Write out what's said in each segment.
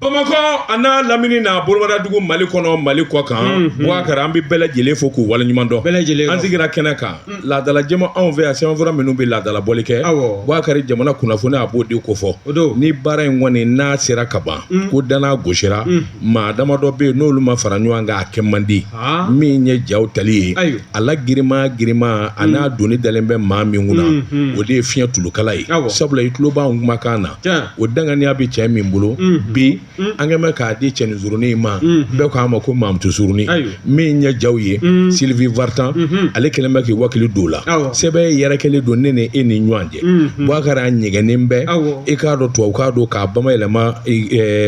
Bamako ana lamini na bolomada dugu Mali kɔnɔ Mali kɔ kan Boubacar an bɛ bɛɛ lajɛlen fo k'u waleɲuman dɔn an sigira kɛnɛ kan laadala jɛma anw fɛ yan sɛbɛnfura minnu bɛ laadala bɔli kɛ Boubacar jamana kunnafoni a b'o de kofɔ ni baara in kɔni n'a sera ka ban ko danna gosira maa damadɔ bɛ yen n'olu ma fara ɲɔgɔn kan a kɛ man di min ye jaw tali ye a la girima a n'a doni dalen bɛ maa min kunna o de ye fiɲɛ tulukala ye sabula i tulo b'anw kumakan na o danganiya bɛ cɛ min bolo bi an kɛmɛ k'a di cɛnizurunin ma bɛɛ k'a ma ko mamutusurunin min ɲɛ jaw ye Sylvie Vartan ale kɛlen bɛ k'i wakili don la sɛbɛn yɛrɛ kɛlen don ne ni e ni ɲɔgɔn cɛ Boubacar a ɲɛgɛnnen bɛ i k'a dɔn tubabu k'a don k'a bamayɛlɛma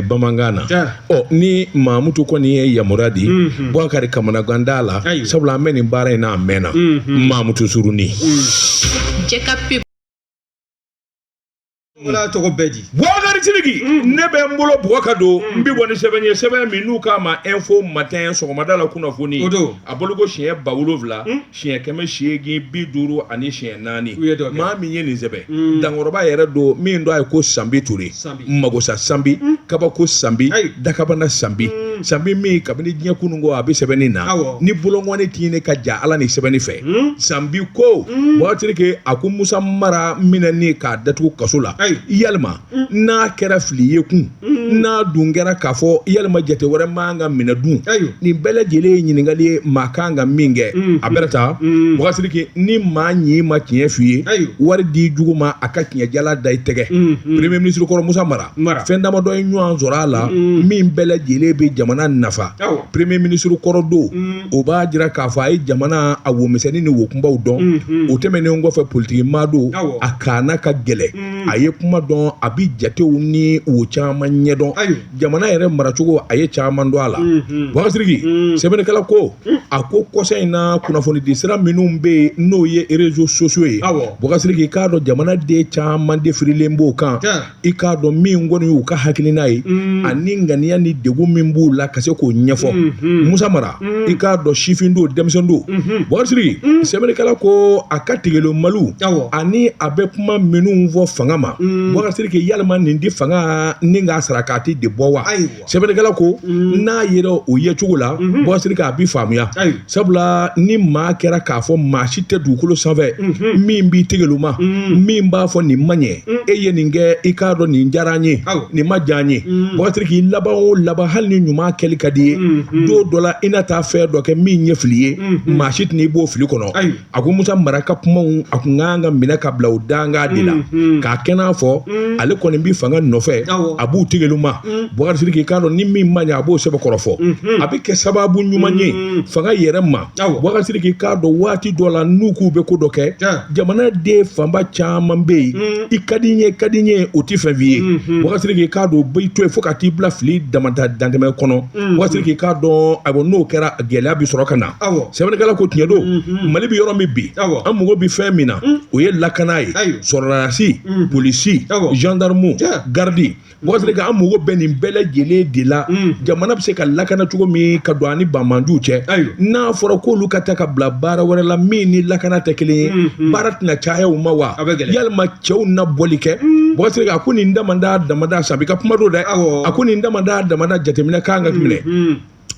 bamanankan na ni Mamutu kɔni ye yamaruya di Boubacar kamanagan t'a la sabula an bɛ nin baara in na a mɛnna mamutusurunin wala tɔgɔ bɛɛ di Boubacar Sidiki ne bɛ n bolo Boubacar don n bɛ bɔ ni sɛbɛn ye sɛbɛn min n'u k'a ma info matin sɔgɔmada la kunnafoni a bolo ko siɲɛ 7,000 siɲɛ 850 ani siɲɛ 4 maa min ye nin sɛbɛn dankɔrɔba yɛrɛ don min don a ye ko Sanbi Ture Magosa Sanbi Kabako Sanbi Dakabana Sanbi Sanbi min kabini diɲɛ kunun ko a bɛ sɛbɛnni na ni bolongɔni t'i ne ka ja Ala ni sɛbɛnni fɛ Sanbi ko Boubacar Sidiki a ko Musa Mara minɛni k'a datugu kaso la yalima n'a kɛra fili ye kun n'a dun kɛra k'a fɔ yalima jate wɛrɛ man ka minɛ dun nin bɛɛ lajɛlen ye ɲininkali ye maa kan ka min kɛ a bɛrɛ ta Boubacar Sidiki ni maa ɲi ma tiɲɛ f'i ye wari di jugu ma a ka tiɲɛ jala da i tɛgɛ premier ministre kɔrɔ Musa Mara fɛn damadɔ ye ɲɔgɔn sɔrɔ a la min bɛɛ lajɛlen bɛ jamana nafa premier ministre kɔrɔ don o b'a jira k'a fɔ a ye jamana a womisɛnnin ni wokunbaw dɔn o tɛmɛnen kɔfɛ politiki maa don a kaana ka gɛlɛ a ye kuma dɔn a bi jatew ni wo caman ɲɛdɔn jamana yɛrɛ maracogo a ye caman dɔn a la Boubacar Sidiki sɛbɛnnikɛla ko a ko kɔsa in na kunnafoni di sira minnu bɛ yen n'o ye réseaux sociaux ye Boubacar Sidiki k'a dɔn jamana den caman defirilen b'o kan i k'a dɔn min kɔni y'u ka hakilina ye ani ŋaniya ni degun min b'u la ka se k'o ɲɛfɔ Musa Mara i k'a dɔn sifin don denmisɛn don Boubacar Sidiki sɛbɛnnikɛla ko a ka tigɛlo malu ani a bɛ kuma minnu fɔ fanga ma Boubacar Sidiki yalima nin di fanga ni k'a sarakati de bɔ wa sɛbɛnnikɛla ko n'a yɛrɛ o ye cogo la Boubacar Sidiki a bi faamuya sabula ni maa kɛra k'a fɔ maa si tɛ dugukolo sanfɛ min b'i tigɛlo ma min b'a fɔ nin ma ɲɛ e ye nin kɛ i k'a dɔn nin diyara an ye nin ma diya an ye Boubacar Sidiki laban o laban hali ni ɲuman kɛli ka di ye don dɔ la i na taa fɛn dɔ kɛ min ɲɛ fili ye maa si tɛna i b'o fili kɔnɔ a ko Musa Mara ka kumaw a kun kan ka minɛ ka bila o danga de la k'a kɛ n'a fɔ ale kɔni bi fanga nɔfɛ a b'u tigɛlu ma Boubacar Sidiki k'a dɔn ni min ma ɲɛ a b'o sɛbɛn kɔrɔfɔ a bɛ kɛ sababu ɲuman ye fanga yɛrɛ ma Boubacar Sidiki k'a dɔn waati dɔ la n'u k'u bɛ ko dɔ kɛ jamana den fanba caman bɛ yen i ka di n ye o ti fɛn f'i ye Boubacar Sidiki k'a dɔn bɛ to yen fo ka t'i bila fili damata dantɛmɛ kɔnɔ Boubacar Sidiki k'a dɔn a n'o kɛra gɛlɛya bi sɔrɔ ka na sɛbɛnnikɛla ko tiɲɛ don Mali bɛ yɔrɔ min bi an mago bɛ fɛn min na o ye lakana ye sɔrɔdasi polisi gendarme gardi Boubacar Sidiki an mago bɛ nin bɛɛ lajɛlen de la jamana bɛ se ka lakana cogo min ka don ani banmanjuw cɛ n'a fɔra k'olu ka taa ka bila baara wɛrɛ la min ni lakana tɛ kelen ye baara tɛna caya u ma wa yalima cɛw na bɔli kɛ Boubacar Sidiki a ko nin damada Sanbi ka kuma don dɛ a ko nin damada jateminɛ kan ka minɛ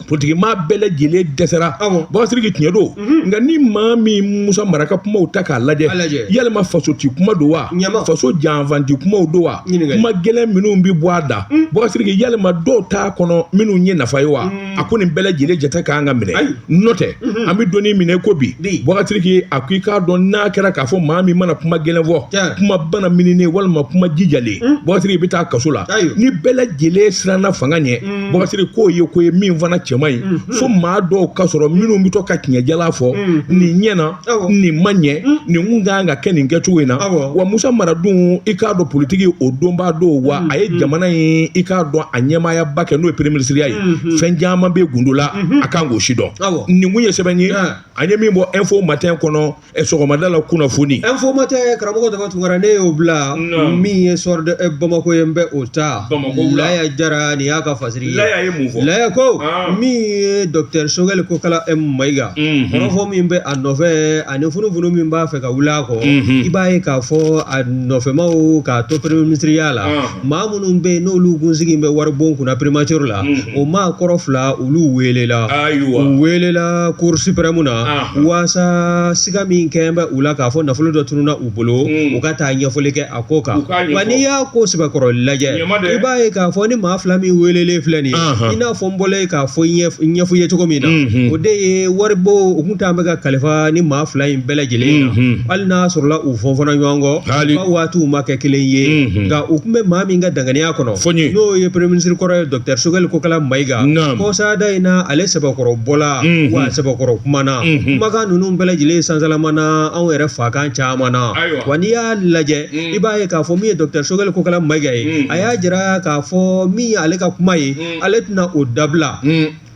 politiki maa bɛɛ lajɛlen dɛsɛra Boubacar Sidiki tiɲɛ don nka ni maa min Musa Mara ka kumaw ta k'a lajɛ yalima faso ti kuma don wa faso janfanti kumaw don wa kuma gɛlɛn minnu bi bɔ a da Boubacar Sidiki yalima dɔw t'a kɔnɔ minnu ye nafa ye wa a ko nin bɛɛ lajɛlen jate k'an ka minɛ n'o tɛ an bɛ dɔnni minɛ ko bi Boubacar Sidiki a ko i k'a dɔn n'a kɛra k'a fɔ maa min mana kuma gɛlɛn fɔ kuma bana mininen walima kuma jijalen Boubacar Sidiki bɛ taa kaso la ni bɛɛ lajɛlen siranna fanga ɲɛ Boubacar Sidiki k'o ye ko ye min fana cɛman ye fo maa dɔw ka sɔrɔ minnu bɛ to ka tiɲɛjala fɔ nin ɲɛna nin ma ɲɛ nin kun kan ka kɛ nin kɛcogo in na wa Musa Mara dun i k'a dɔn politiki o donbaa don wa a ye jamana in i k'a dɔn a ɲɛmaayaba kɛ n'o ye premier ministre ye fɛn caman bɛ gundo la a kan k'o si dɔn nin kun ye sɛbɛn ye an ye min bɔ info matin kɔnɔ sɔgɔmada la kunnafoni info matin karamɔgɔ Daba Tunkara ne y'o bila min ye sɔrɔ Bamako ye n bɛ o ta Laya Jara nin y'a ka fasiri Laya ye mun fɔ Laya ko mi docteur Sogel ko kala Maiga rofo min be anofe ani funu min ba fe ka wula ko ibaye ka fo anofe mawo ka to premier ministre yala mamunun be no lu gunzigi be war bon kuna primature la o ma korofla ulu welela cour suprême na wasa siga min kemba ula ka fo nafulo do tununa ubolo o ka ta nyafole ke akoka wani ya ko siba koro laje ibaye ka fo ni ma flami welele flani ina fo mbole ka fo nyafu ye to mina o de warbo o kunta mega khalifa ni ma flami belajele alna surla u fo fona nyongo ba watu make kilenye ga ukume mami nga dangane akono no ye premier ministre koro docteur Sogel ko kala Maiga ko sa dayna ale saba koro bola wa saba koro kumana maga nunu belajele sanzala mana an were fa kan chamana wani ya laje ibaye ka fo mi docteur Sogel ko kala Maiga aya jira ka fo mi ale ka kumai ale tuna odabla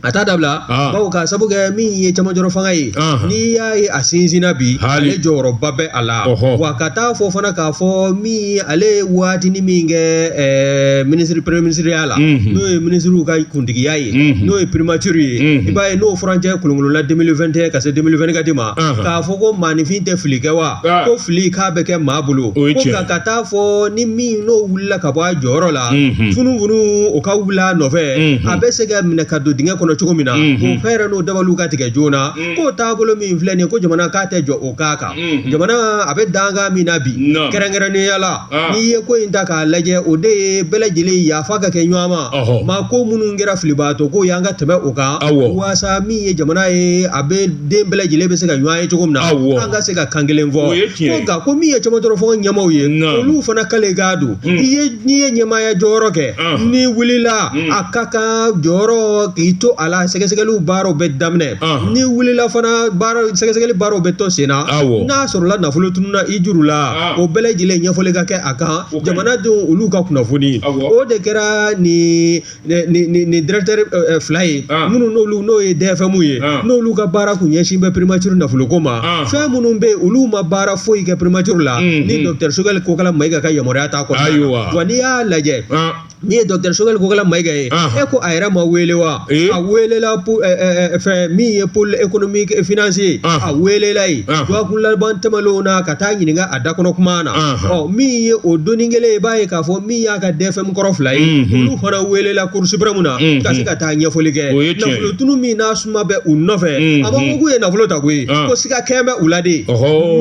ata dabla bawo ka sabu ga mi ye chama joro fangai ni yayi asinzina bi ale joro babbe ala wakata fo fana ka fo mi ale wati ni minge ministre premier ministre ala no ministre ka kundigi yayi no primature ibaye no frontière kulungulu la 2021 ka se 2020 gadima ka fo ko manifinte flike wa ko flika be ke mabulo ko ka kata fo ni mi no wulla ka ba joro la funu o ka wula nove abese ga mina ka do dinga kono chugumina ko fere no dabalu ka tige jona ko tabolo mi flene ko jamana ka te jo okaka jamana abe danga mi nabi kerengere ne yala ni ye ko inta ka laje ode belajile ya faga ke nyama ma ko munu ngera flibato ko yanga tebe oka wasa mi ye jamana e abe de belajile be se ga nywa e chugumna anga se ga kangelen vo ko ga ko mi ye chama toro fo nyama uye olu fana kale gado ni ye nyama ya joro ke ni wulila akaka joro kito ala segesegelu baro be damne ni wulila fana baro segesegeli baro be to sena na sorola na fulo tununa ijurula o belejile nyafole ga ke aka jamana dun ulu ka kunafuni o de kera ni directeur fly munu no lu no e DFM ye no lu ka bara ku nyeshi be primature na fulo koma fa munu be ulu ma bara foi ke primature la ni docteur Sogel ko kala Maiga ka yamora ta ko wani ya laje ni docteur Sogel ko kala Maiga e ko ayra ma welewa a welela pour fait mi pour économique et financier a welela yi do kula ban tamalona ka ta nyinga adakono kumana mi o doningele baye ka fo mi ya ka DFM korofla yi lu fara welela cour suprême na ka sika ta nya folige na fulo tunu mi na suma be unove aba ko ye na fulo ta ko sika kembe ulade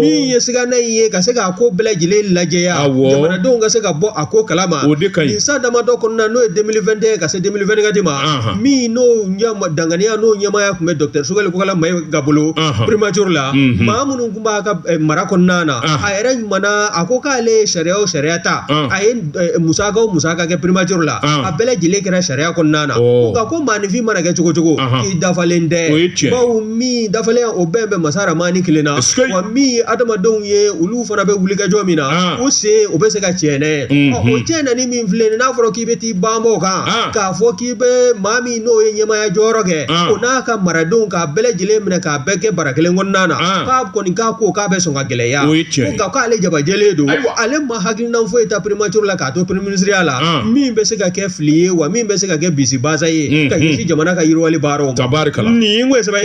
mi ye sika na ye ka sika ko belajile laje ya jamana do nga sika bo ako kalama ni sa dama do ko na no 2021 ka se 2020 ga dima mi no nyama dangania no nyama ya kuma docteur Sogel ko kala Maiga bolo primature la mamunun kuma ka marakon nana ayran mana akoka le shariata ayen musaka ke primature la abele jile kera sharia kon nana ko ko manifi mana ke chogo ki dafalende bawo mi dafale o bembe masara mani kilena wa mi adama don ye ulu fana be wulika jomina o se o be se ka chene o chene ni mi flene na foro ki beti bambo ka fo ki be mami no ye nyama ya joroge ona ka maradon ka bele jile mena ka beke barakele ngonnana ka ko ni ka ko ka be songa gele ya ko ka ale jaba jele do ale ma hagin nan fo eta primature la ka to premier ministre ala mi be se ka ke fliye wa mi be se ka ke bisi baza ye ka yi jamana ka yiro wali baro tabarakala ni ngwe sebe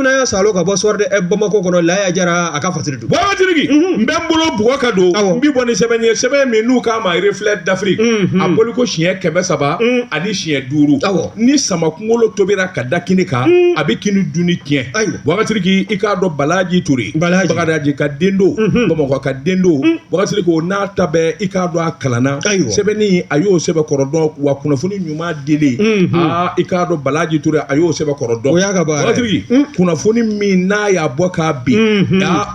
na ya salo ka bo sorde e bama ko kono la ya jara aka fatiridu wa tirigi mbembulo buwa ka do mbi boni sebe me nu ka ma reflet d'Afrique aboli ko chien kebe saba ani chien duru ni sama kungolo tobira ka dakini ka abi kini duni kien wakati ki ikado Balaji Touré bagadaji ka dendo bamako ka dendo wakati ko na tabe ikado akalana sebeni ayo sebe korodon wa kunafuni nyuma dele ikado Balaji Touré ayo sebe korodon wakati kunafuni mina ya boka bi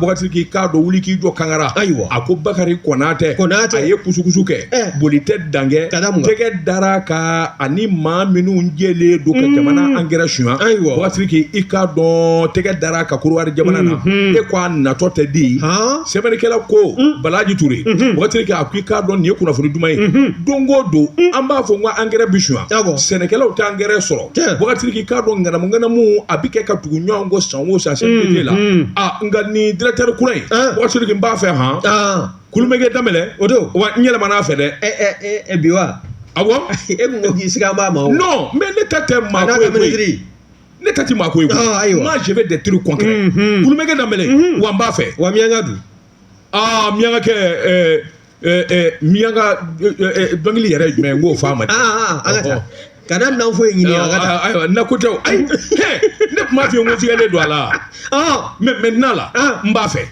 wakati ki ikado wuli ki jo kangara ako Bakari Konate aye kusukusuke bolite dange tege daraka ani ma minu njele do ka jamana angera shuma wakati ki ikado tege daraka kurwari jamana na e kwa nato te di sebeni kala ko Balaji Touré wakati ki ikado ni kunafuni dumai dongo do amba fo ngwa angera bishuma senekela o tangere soro wakati ki ikado ngana mu abike ka tugu nyongo sanwo sa sebete la ngani directeur kurai wakati ki mba fe kulumege damele odo wa nyela mana fe de biwa awo e mo gi siga ma no me ne tete ma ko ne tati ma ko moi je vais des trucs concrets kulumeke damele wa mba fe wa mianga du mianga ke mianga dongili yere me ngo fama agata kana nan fo yin ya agata ayo na ko taw ay ne ma fi ngo sigale do ala mais maintenant là mba fe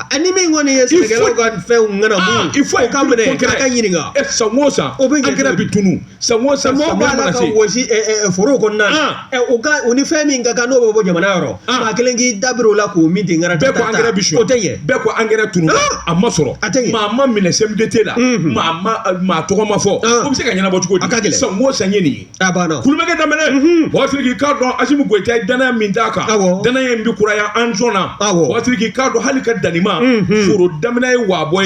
ani me ngone yes ke lo gan fe ngana mu il faut ka mene ka yininga samosa angara bitunu samosa mo ba la ka wosi foro ko na o ka oni fe mi ngaka no bo jamana ro ma kelengi dabiro la ko mi ngara be ko angara bisu be ko angara tunu amma soro ma mine semdete la ma to ma fo o bi se ka nyana bo tuko samosa nyeni abana kulumeke damene wasiriki kado asimu goita dana mindaka dana yembi kuraya anjona wasiriki kado halika danima furo damene wa boy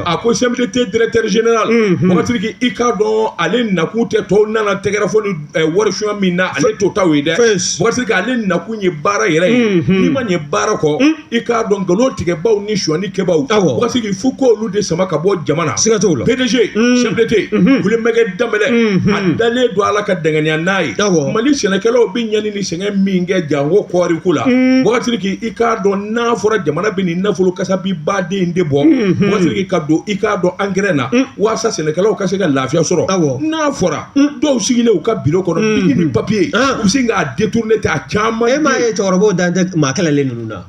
ako semdete directeur général wasiriki ikado ale nakute to nana tegrafoni wor shuma minna ale to tawide wasiriki ale nakunye bara yere ni manye bara ko ikado ngalo tige baw ni shwani kebaw wasiriki fuko lu de sama ka bo jamana PDG semdete kulumeke damene adale do ala ka dengania nai mali senekelo bi nyani ni senga minge jango kori kula wakati ki ikado na fora jamana bi ni nafulu kasa bi bade inde bo wakati ki kado ikado angrena wasa senekelo kasa ga lafia soro na fora do sigile u ka biro kono bi ni papier u singa détourner ta chama e ma e torobo dante makala le nuna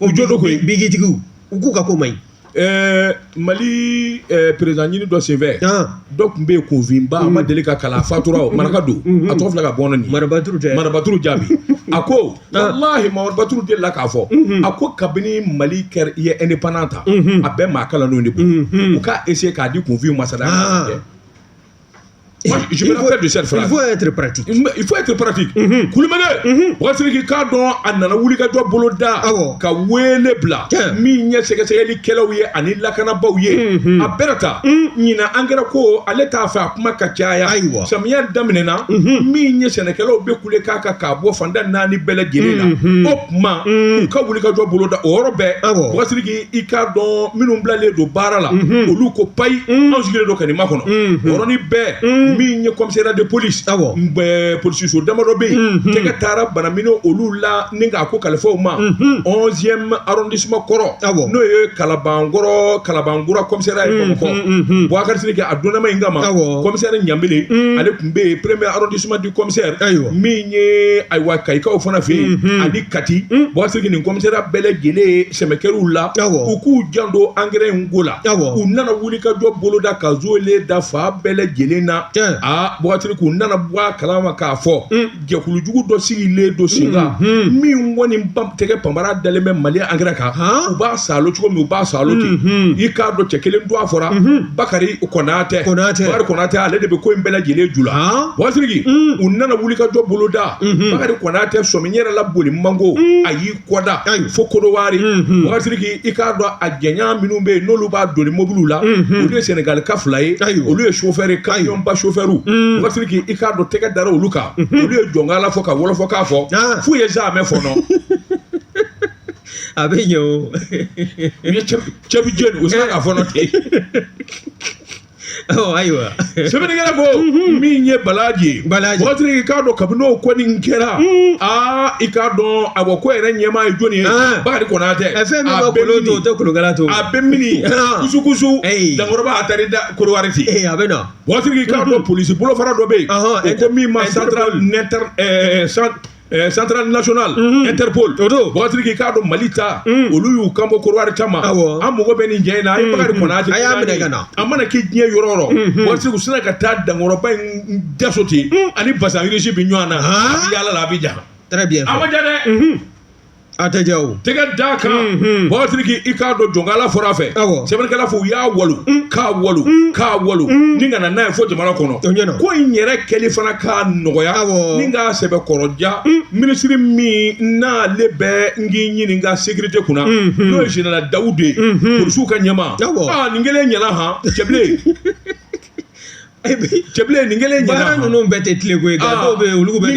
o jodo ko bigi tigu ku ka ko mai Mali président ni do sévère donc mbe ko vimba ma delika kala fatura manaka do atofla ka bonani marabaturu jabi ako wallahi marabaturu de la ka fo ako kabini Mali ker ye indépendante abe makala no ne ka essayer ka di convaincre masada moi, je me rappelle de cette phrase. Il faut être pratique. Il faut être pratique. Kulumene, wasiriki kado anana wuli ka do boloda ka wele bla mi nya sege li kelaw ye ani lakana baw ye aberata nyina angara ko ale ta fa kuma ka caya samiya daminena mi nya senekelaw be kule ka bo fanda nani bele gelena opma ka wuli ka do boloda orobe wasiriki ikado minum bla le do barala olu ko pay anjigire do kanima kono oroni be mi commissaire de police police so damaro be tega tara banamino olula ninga ko kalfo ma 11e arrondissement koro no ye kalabangura commissaire ay ko Boubacar Sidiki adona ma ngama commissaire nyambele ale kumbe premier arrondissement du commissaire mi nye ay wa kay ka fona fe ani kati Boubacar Sidiki ni commissaire bele gele semekeru la uku jando engrais ngola unana wuli ka do boloda ka zole da fa bele gele na Boubacar ku nana bwa kalama ka fo je kulujugu do sigile do singa mi woni mbam tege pambara daleme Mali engrais ka u ba salo chuko mi u ba salo ti ika do chekele ndo afora Bakari Konate Bakari Konate ale de be ko mbela jele jula Boubacar ki unana wuli ka do boloda Bakari Konate so menyera la boli mango ayi koda fo kodowari Boubacar ki ika do agenya minumbe no lu ba do mobile la o le Sénégal ka fly o le chauffeur camion ba chauffeur Boubacar ki ikado tega dara oluka olu jonga la foka wolo foka fo fu ye jamais fo no abenyo ye chebi jenu usaka fo no te aywa sebene gala bo mi nye balaji Boubacar ki ikado kabino ko ni nkera ikado aboko ere nyema ejoni Bakari Konate efe mi ba koloto te kulugalato abemini kusukusu dangoroba atari da kurwariti abena Boubacar ki ikado police bolo fara do be ko mi ma central national Interpol Boubacar ki kado Malita olu yu kambo kurwari tama amugo beni njena ay Bakari Konate amana ki nye yororo Boubacar sina ka ta dangoroba dasoti ani basangirishi binywana yala la bija très bien amajane atajaw tega daka Boubacar ki ikado jongala fora fe sebel kala fu ya walu ka walu ninga na fo jamana kono ko nyere keli fana ka nogoya ninga sebe koroja ministre mi na lebe ngi nyini sécurité kuna no général Daoudé pour suka nyama ningele nyala ha cheble cheble ningele nyana bara no mbete tlego e gado be ulugo be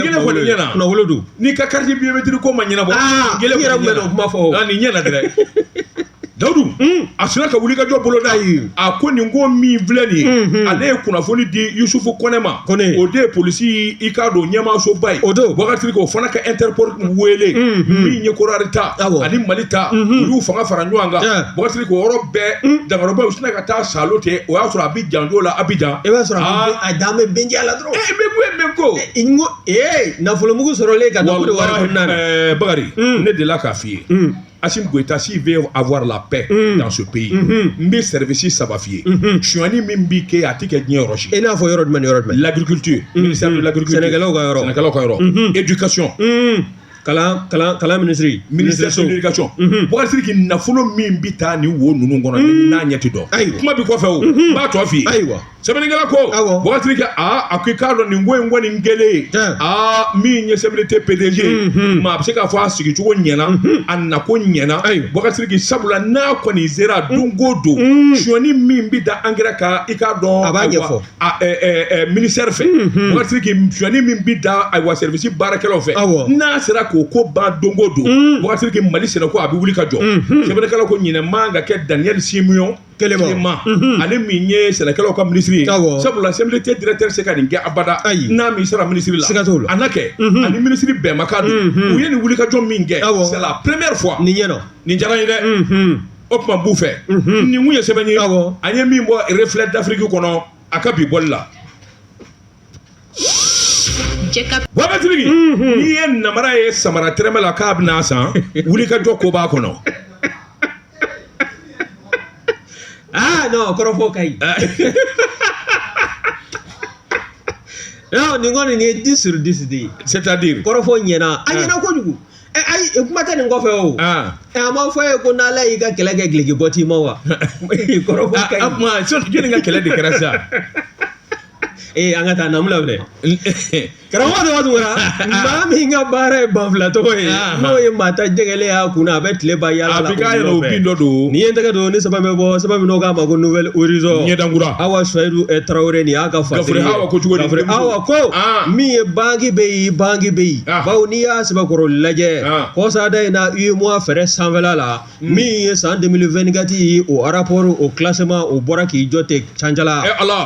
no wolodu ni ka carte biométrique ko manyina bo ngele ko nyana kuma fo ni nyana direct Daudu a sina ka wuli ka jɔ bolo da a ko nin ko min filɛ nin ye ale ye kunnafoni di Yusufu Kɔnɛ ma o de ye polisi i k'a dɔn ɲɛmaasoba ye o don wagati o fana ka Interpol wele min ye Côte ta ani Mali ta olu fanga fara ɲɔgɔn kan wagati o yɔrɔ bɛɛ Dankaroba u sina ka taa salo ten o y'a sɔrɔ a bɛ janjo la Abidjan i b'a sɔrɔ a dan bɛ Benji la dɔrɔn bɛ ko nafolomugu sɔrɔlen ka dɔn ko wari kɔnɔna Bakari ne delila k'a f'i ye Assimi Goïta s'il veut avoir la paix dans ce pays n bɛ service saba f'i ye sonyani min b'i kɛ a tɛ kɛ diɲɛ yɔrɔ si i n'a fɔ yɔrɔ jumɛn l'agriculture ministère de l'agriculture Sénégalais ka yɔrɔ éducation kalan ministère de l'éducation Boubacar Sidiki nafolo min bɛ taa ni wo ninnu kɔnɔ n'a ɲɛ tɛ dɔn kuma bɛ kɔfɛ o n b'a tɔ f'i ye sɛbɛnnikɛla ko Boubacar Sidiki a ko i k'a dɔn nin ko in kɔni kɛlen min ye CMDT PDG maa a bɛ se k'a fɔ a sigicogo ɲɛna a nako ɲɛna Boubacar Sidiki sabula n'a kɔni sera don o don sonyani min bɛ da engrais kan i k'a dɔn a b'a ɲɛfɔ ministère fɛ Boubacar Sidiki sonyani min bɛ da ayiwa service baarakɛlaw fɛ n'a sera k'o ko ban don o don Boubacar Sidiki Mali sɛnɛko a bɛ wuli ka jɔ sɛbɛnnikɛla ko ɲinɛ man ka kɛ Daniel Simeon Kelema ale min ye sɛnɛkɛlaw ka ministre ye sabula CMDT directeur se ka nin kɛ abada n'a min sera ministre la a na kɛ ani ministre bɛnba ka don u ye nin wuli ka jɔ min kɛ c'est la première fois nin diyara n ye dɛ o tuma b'u fɛ nin kun ye sɛbɛn ye an ye min bɔ reflet d'Afrique kɔnɔ a ka bi bɔli la Boubacar Sidiki n'i ye namara ye samara tɛrɛmɛ la k'a bɛna san wuli ka jɔ ko b'a kɔnɔ non kɔrɔfɔ ka ɲi non nin kɔni nin ye 10 sur 10 de ye c'est-à-dire kɔrɔfɔ ɲɛna a ɲɛna kojugu ayi kuma tɛ nin kɔfɛ o a ma fɔ ye ko n'Ala y'i ka kɛlɛ kɛ gileki bɔ t'i ma wa kɔrɔfɔ ka ɲi a kuma jɔnni ka kɛlɛ de kɛra sa an ka taa namu la minɛ karamɔgɔ dɔ tugura maa min ka baara ye banfula tɔgɔ ye n'o ye maa ta jɛgɛlen y'a kunna a bɛ tile ban yala la a bɛ k'a yɛrɛ o bin dɔ don n'i ye n tɛgɛ don ni sɛbɛn bɛ bɔ sɛbɛn min n'o k'a ma ko nouvelle horizon ɲɛdankura Awa Suwɛyidu Tarawele nin y'a ka fatiri ye Awa ko cogo di Awa ko min ye banki bɛ yen banki bɛ yen bawo n'i y'a sɛbɛkɔrɔ lajɛ kɔsada in na UEMOA fɛɛrɛ sanfɛla la min ye san 2024 ye o rapport o classement o bɔra k'i jɔ ten cancala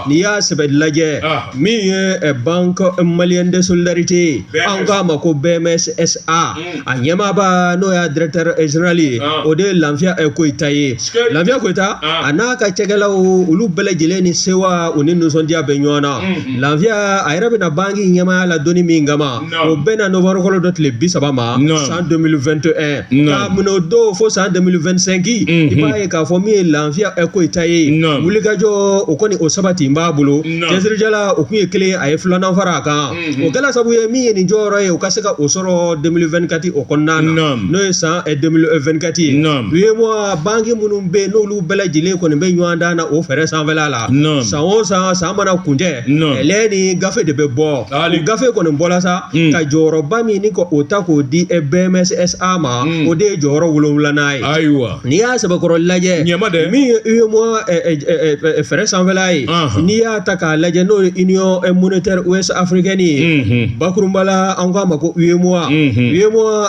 n'i y'a sɛbɛn lajɛ min ye banque malienne de solidarité an k'a ma ko BMSSA a ɲɛmaaba n'o y'a directeur général ye o de ye Lafiya Koyita ye Lafiya Koyita a n'a ka cɛkɛlaw olu bɛɛ lajɛlen ni sewa u ni nisɔndiya bɛ ɲɔgɔn na Lafiya a yɛrɛ bɛna banki ɲɛmaaya la donni min kama o bɛna novembre kalo dɔ tile 30 ma san 2021 k'a minɛ o don fo san 2025 i b'a ye k'a fɔ min ye Lafiya Koyita ye wulikajɔ o kɔni o sabati n b'a bolo cɛsirijala o kun ye kelen a ye filanan fara a kan o kɛla sabu ye min ye nin jɔyɔrɔ ye o ka se ka o sɔrɔ 2024 o kɔnɔna na n'o ye san 2024 ye UEMOA banki minnu bɛ yen n'olu bɛɛ lajɛlen kɔni bɛ ɲɔgɔn dan na o fɛɛrɛ sanfɛla la san o san mana kuncɛ ɛlɛ ni gafe de bɛ bɔ o gafe kɔni bɔla sa ka jɔyɔrɔba min ni o ta k'o di BMSSA ma o de ye jɔyɔrɔ 7nan ye ayiwa n'i y'a sɛbɛkɔrɔ lajɛ min ye UEMOA fɛɛrɛ sanfɛla ye n'i y'a ta k'a lajɛ n'o ye Union monétaire ouest africaine ye bakurunbala an k'a ma ko UEMOA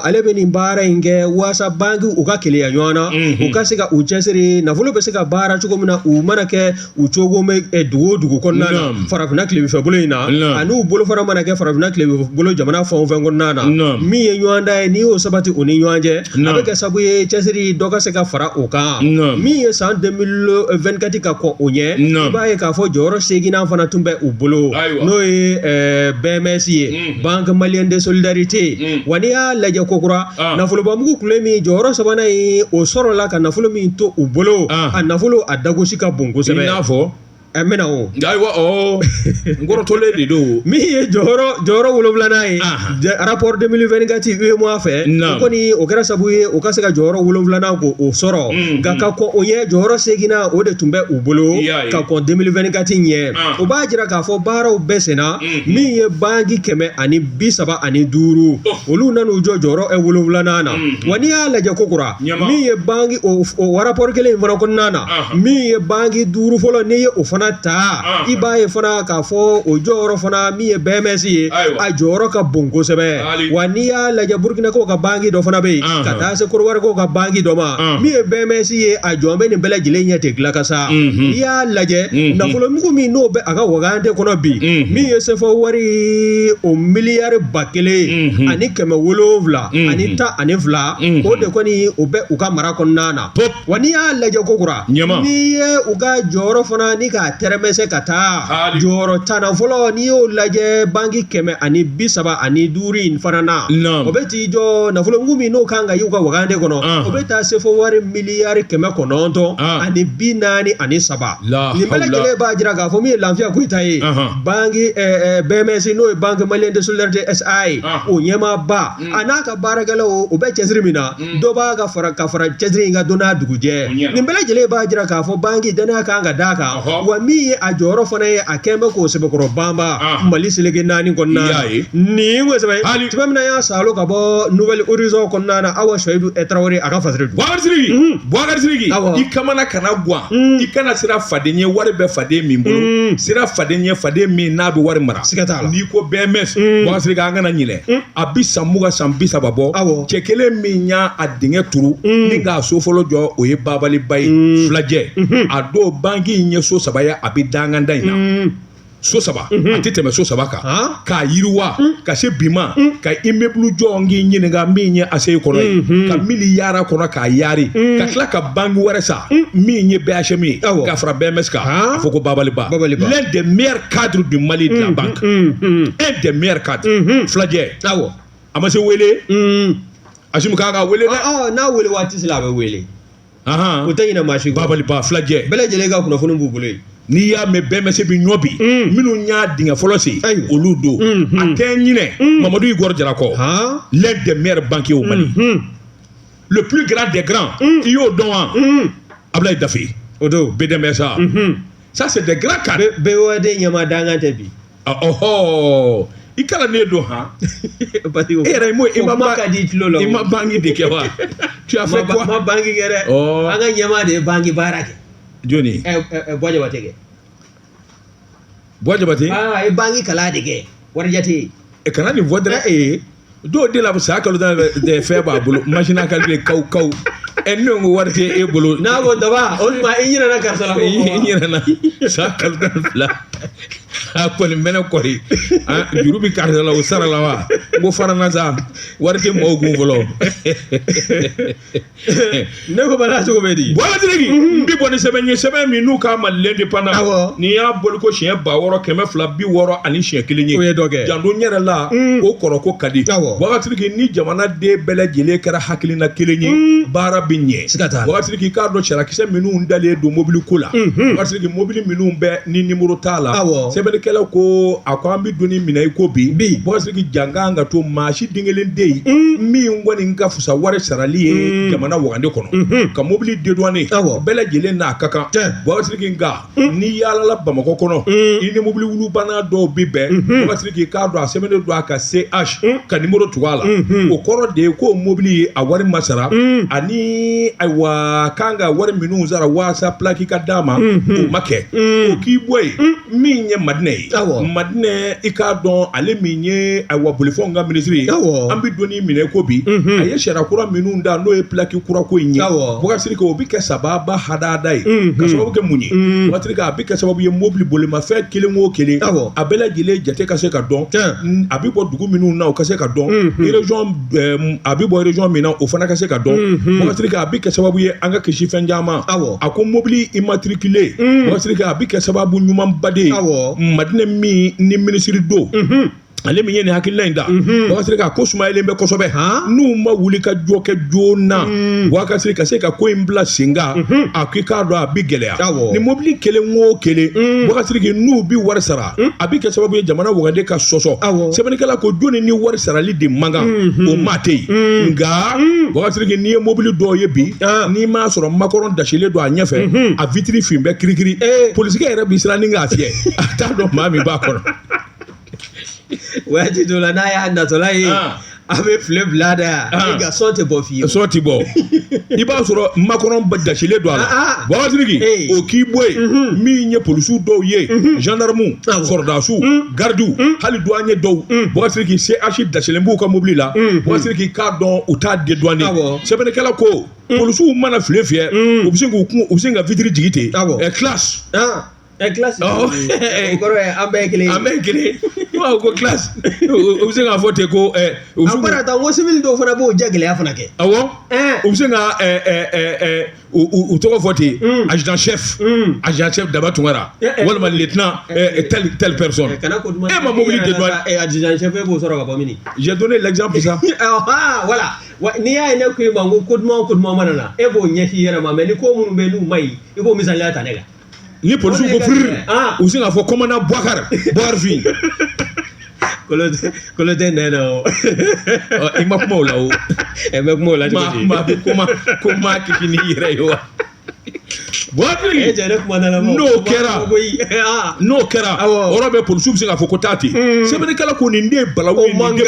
ale bɛ nin baara in kɛ waasa banki u ka keleya ɲɔgɔn na u ka se ka u cɛsiri nafolo bɛ se ka baara cogo min na u mana kɛ u cogo bɛ dugu o dugu kɔnɔna na farafinna tilebinfɛ bolo in na ani u bolofara mana kɛ farafinna tilebinfɛ bolo jamana fɛn o fɛn kɔnɔna na min ye ɲɔgɔn dan ye n'i y'o sabati u ni ɲɔgɔn cɛ a bɛ kɛ sabu ye cɛsiri dɔ ka se ka fara o kan min ye san 2024 ka kɔn o ɲɛ i b'a ye k'a fɔ jɔyɔrɔ 8nan fana tun bɛ u bolo n'o ye BMS ye banque malienne de solidarité wa n'i y'a lajɛ kokura nafolobamugu tun min jɔyɔrɔ 3nan ye o sɔrɔla ka nafolo min to u bolo a nafolo a dagosi ka bon kosɛbɛ i n'a fɔ mena o ayiwa n kɔrɔtɔlen de don min ye jɔyɔrɔ 7nan ye rapport 2024 UEMOA fɛ o kɔni o kɛra sabu ye o ka se ka jɔyɔrɔ 7nan ko o sɔrɔ nka ka kɔn o ɲɛ jɔyɔrɔ 8nan o de tun bɛ u bolo ka kɔn 2024 ɲɛ o b'a jira k'a fɔ baaraw bɛɛ senna min ye banki 135 olu nan'u jɔ jɔyɔrɔ 7nan na wa n'i y'a lajɛ kokura min ye banki o rapport kelen in fana kɔnɔna na min ye banki 5 fɔlɔ n'i ye o fana fana ta i b'a ye fana k'a fɔ o jɔyɔrɔ fana min ye BMS ye a jɔyɔrɔ ka bon kosɛbɛ wa n'i y'a lajɛ Burkina ko ka banque dɔ fana bɛ yen ka taa se Côte d'Ivoire ko ka banque dɔ ma min ye BMS ye a jɔn bɛ nin bɛɛ lajɛlen ɲɛ tɛ dilan ka sa n'i y'a lajɛ nafolomugu min n'o bɛ a ka wagande kɔnɔ bi min ye CFA wari o miliyari 1,000 ani 700 ani 12 o de kɔni o bɛ u ka mara kɔnɔna na wa n'i y'a lajɛ kokura n'i ye u ka jɔyɔrɔ fana ni k'a tɛrɛmɛsɛ ka taa jɔyɔrɔ 10 fɔlɔ n'i y'o lajɛ banque 135 in fana na o bɛ t'i jɔ nafolomugu min n'o kan ka y'u ka wagande kɔnɔ o bɛ taa CFA wari miliyari 900 ani 43 nin bɛɛ lajɛlen b'a jira k'a fɔ min ye Lafiya Koyita ye banque BMS n'o ye Banque Malienne de Solidarité SA o ɲɛmaaba a n'a ka baarakɛlaw o bɛ cɛsiri min na dɔ b'a ka fara cɛsiri in ka don n'a dugujɛ nin bɛɛ lajɛlen b'a jira k'a fɔ banque danaya kan ka d'a kan wa min ye a jɔyɔrɔ fana ye a kɛn bɛ k'o sɛbɛkɔrɔ banba Mali seleke 4 kɔnɔna na nin ko sɛbɛ tuma min na y'a salo ka bɔ Nouvelle Horizon kɔnɔna na Awa Suwaibu Tarawele a ka fasiri Boubacar Sidiki i kamana kana guwan i kana sira faden ye wari bɛ faden min bolo sira faden ye faden min n'a bɛ wari mara n'i ko BMS Boubacar Sidiki an kana ɲinɛ a bi san 20 san 30 bɔ cɛ kelen min y'a dingɛ turu ni k'a so fɔlɔ jɔ o ye Babaliba ye filajɛ a don banque in ye so 3 ye a bɛ danganda in na so 3 a tɛ tɛmɛ so 3 kan k'a yiriwa ka se bi ma ka immeuble jɔ k'i ɲininka min ye ACI kɔnɔ ye ka miliyara kɔnɔ k'a yari ka tila ka banque wɛrɛ sa min ye BHM ye ka fara BMS kan a fɔ ko Babaliba l'un des meilleurs cadres du Mali de la banque un des meilleurs cadres filajɛ a ma se wele Asimu k'a ka wele dɛ n'a wele waati sera a bɛ wele o tɛ ɲinɛ maa si kɔ Babaliba filajɛ bɛɛ lajɛlen ka kunnafoni b'u bolo yen n'i y'a mɛn BMS bi ɲɔ bi minnu y'a dingɛ fɔlɔ sen olu don a tɛ ɲinɛ Mamadu Igor Jalakɔ l'un des meilleurs banquiers au Mali le plus grand des grands i y'o dɔn wa Ablaye Daffé o don BDMS ça c'est des grands cadres BOAD ɲɛma dangan tɛ bi i kalannen don e yɛrɛ i ma banque de kɛ wa tu as fait quoi ma banque kɛ dɛ an ka ɲɛma de ye banque baara kɛ joni Bois Jabate kɛ Bois Jabate a ye banque kalan de kɛ Warijate kana nin fɔ dɛrɛ dɔw de la sa kalo de fɛn b'a bolo machine à calculer kaw ne ko wari tɛ e bolo n'a ko daba o tuma i ɲinɛna karisa la i ɲinɛna sa kalo 12 a kɔni mɛnɛ kɔri juru bi karisa la o sara la wa n ko farana sa wari tɛ mɔgɔw kun fɔlɔ ne ko bala cogo bɛ di Boubacar Sidiki n bi bɔ ni sɛbɛn ye sɛbɛn min n'u k'a ma l'indépendant n'i y'a boli ko siɲɛ 600 260 ani siɲɛ 1 ye o ye dɔ kɛ janto n yɛrɛ la o kɔrɔ ko ka di Boubacar Sidiki ni jamanaden bɛɛ lajɛlen kɛra hakilina kelen ye baara bi ɲɛ Boubacar Sidiki k'a dɔn sarakisɛ minnu dalen don mobili ko la Boubacar Sidiki mobili minnu bɛ ni numéro t'a la sɛbɛnnikɛlaw ko a ko an bi donni minɛ i ko bi Boubacar Sidiki jankan ka to maa si den kelen den min kɔni ka fusa wari sarali ye jamana wagande kɔnɔ ka mobili dédouaner bɛɛ lajɛlen n'a ka kan Boubacar Sidiki nka n'i yaalala Bamakɔ kɔnɔ i ni mobili wulubana dɔw bi bɛn Boubacar Sidiki k'a dɔn a sɛbɛnnen don a ka CH ka numéro tugu a la o kɔrɔ de ye k'o mobili ye a wari ma sara ani ayiwa kan ka wari minnu sara waasa plaque ka d'a ma o ma kɛ o k'i bɔ yen min ye Madinɛ ye Madinɛ i k'a dɔn ale min ye ayiwa bolifɛnw ka minisiri ye an bi donni minɛ ko bi a ye sariya kura minnu da n'o ye plaque kura ko in ye Boubacar Sidiki o bi kɛ sababa hadada ye ka sababu kɛ mun ye Boubacar Sidiki a bi kɛ sababu ye mobili bolimafɛn kelen o kelen a bɛɛ lajɛlen jate ka se ka dɔn a bi bɔ dugu minnu na o ka se ka dɔn région a bi bɔ région min na o fana ka se ka dɔn Boubacar Sidiki a bi kɛ sababu ye an ka kisi fɛn caman a ko mobili immatriculé Boubacar Sidiki a bi kɛ sababu ɲumanba de ye Madinɛ min ni minisiri don ale min ye nin hakilina in da Boubacar Sidiki a ko sumayalen bɛ kosɛbɛ n'u ma wuli ka jɔ kɛ joona Boubacar Sidiki ka se ka ko in bila sen kan a k'i k'a dɔn a bi gɛlɛya ni mobili kelen o kelen Boubacar Sidiki n'u bi wari sara a bi kɛ sababu ye jamana wagande ka sɔsɔ sɛbɛnnikɛla ko jɔnni ni wari sarali de man kan o maa tɛ yen nka Boubacar Sidiki n'i ye mobili dɔw ye bi n'i m'a sɔrɔ makɔrɔn dasilen don a ɲɛfɛ a vitiri fin bɛ kirikiri polisikɛ yɛrɛ bi siran ni k'a fiyɛ a t'a dɔn maa min b'a kɔnɔ waati dɔ la n'a y'a natɔla ye a bɛ file bila dɛ i ka sɔn tɛ bɔ fiyewu sɔn tɛ bɔ i b'a sɔrɔ makɔnɔ dasilen don a la Boubacariki o k'i bɔ yen min ye polisiw dɔw ye gendarmes sɔrɔdasiw gardiw hali douanier dɔw Boubacariki CH dasilen b'u ka mobili la Boubacariki k'a dɔn u t'a dédouaner sɛbɛnnikɛla ko polisiw mana file fiyɛ u bɛ se ka vitre jigi ten classe classe kɔrɔ ye an bɛɛ kelen an bɛɛ kelen ko classe u bɛ se k'a fɔ ten ko a bɔra tan ko civil dɔw fana b'o jɛ gɛlɛya fana kɛ awɔ u bɛ se ka u tɔgɔ fɔ ten adjudant chef Daba Tunkara walima lieutenant telle personne e ma mobili dédouaner adjudant chef e b'o sɔrɔ ka bɔ mini j'ai donné l'exemple ça voilà n'i y'a ye ne ko i ma ko duman mana na e b'o ɲɛsin i yɛrɛ ma mais ni ko minnu bɛ n'u ma ɲi i b'o misaliya ta ne kan ni polisiw ko firi u bɛ se k'a fɔ commandant Boubacarfin kolo tɛ nɛn na o i ma kuma o la o e bɛ kuma o la cogo di ko maa kisi n'i yɛrɛ ye wa Boubacariki n'o kɛra o yɔrɔ bɛ polisiw bɛ se k'a fɔ ko taa ten sɛbɛnnikɛla ko nin den balawu ye nin den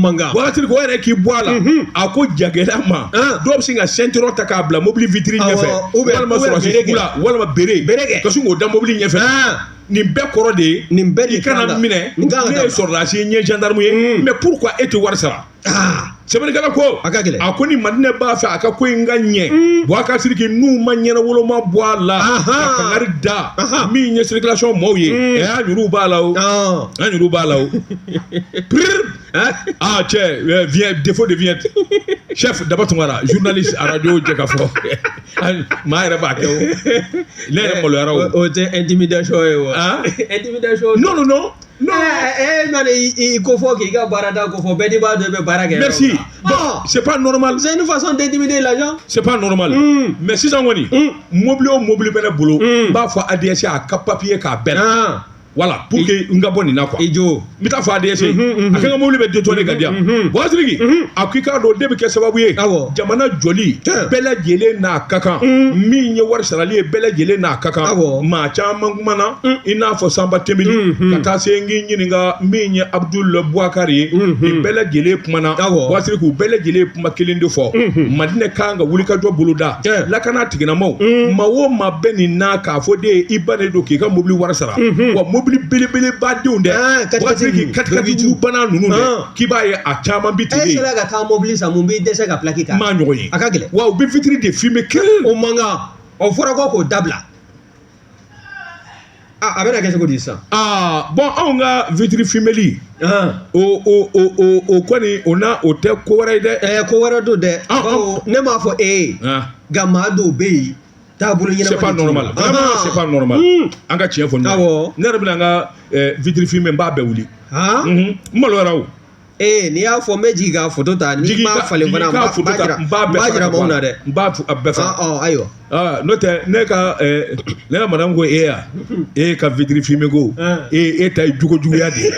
mankan Boubacariki o yɛrɛ k'i bɔ a la a ko jagɛlɛya ma dɔw bɛ se ka ceinture ta k'a bila mobili vitre ɲɛfɛ walima sɔrɔsi sugu la walima bere ka sin k'o da mobili ɲɛfɛ nin bɛɛ kɔrɔ de ye nin bɛɛ i kana minɛ ne ye sɔrɔdasi ye n ye gendarme ye mais pourquoi e tɛ wari sara sɛbɛnnikɛla ko a ko ni Madinɛ b'a fɛ a ka ko in ka ɲɛ Boubacariki n'u ma ɲɛnawoloma bɔ a la ka kangari da min ye circulation mɔɔw ye an ɲuru b'a la o an ɲuru b'a la o cɛ viens défaut de viens chef Daba Tunkara journaliste radio jɛ ka fɔ maa yɛrɛ b'a kɛ o ne yɛrɛ maloyara o tɛ intimidation ye wa intimidation non man i ko fɔ k'i ka baara da ko fɔ bɛɛ de b'a dɔn i bɛ baara kɛ merci bon c'est pas normal c'est une façon d'intimider l'agent c'est pas normal mais sisan kɔni mobili o mobili bɛ ne bolo n b'a fɔ ADS a ka papier k'a bɛɛ la voilà pour que n ka bɔ nin na quoi ijo n bɛ taa fɔ ADS a ka n ka mobili bɛ détourner ka di yan Boubacariki a ko i k'a dɔn o de bɛ kɛ sababu ye jamana jɔli bɛɛ lajɛlen n'a ka kan min ye wari sarali ye bɛɛ lajɛlen n'a ka kan maa caman kumana i n'a fɔ Sanba Tembeli ka taa se n k'i ɲininka min ye Abdul Boubacar ye nin bɛɛ lajɛlen kumana Boubacariki u bɛɛ lajɛlen kuma kelen de fɔ Madinɛ kan ka wulikajɔ boloda lakana tigilamaaw maa o maa bɛ nin na k'a fɔ de i ba de don k'i ka mobili wari sara wa mobili belebeleba denw dɛ Boubacariki katikatiw bana ninnu dɛ k'i b'a ye a caman bi tigɛ e sera ka taa mobili san mun b'i dɛsɛ ka plaque kan maa ɲɔgɔn ye a ka gɛlɛn wa u bɛ vitre de filmer kelen o mankan o fɔra ko k'o dabila a bɛna kɛ cogo di sisan bon anw ka vitre filmeli o kɔni o tɛ ko wɛrɛ ye dɛ ko wɛrɛ don dɛ bawo ne m'a fɔ e ye nka maa dɔw bɛ yen taabolo ɲɛnama c'est pas normal vraiment c'est pas normal an ka tiɲɛ fɔ ne yɛrɛ bɛna an ka vitre filmer n b'a bɛɛ wuli n maloyara o n'i y'a fɔ n bɛ jigin ka photo ta n'i m'a falen fana n b'a jira maaw na dɛ n b'a bɛɛ faga ayiwa n'o tɛ ne ka madame ko e ka vitre filmer ko e ta ye jogojuguya de ye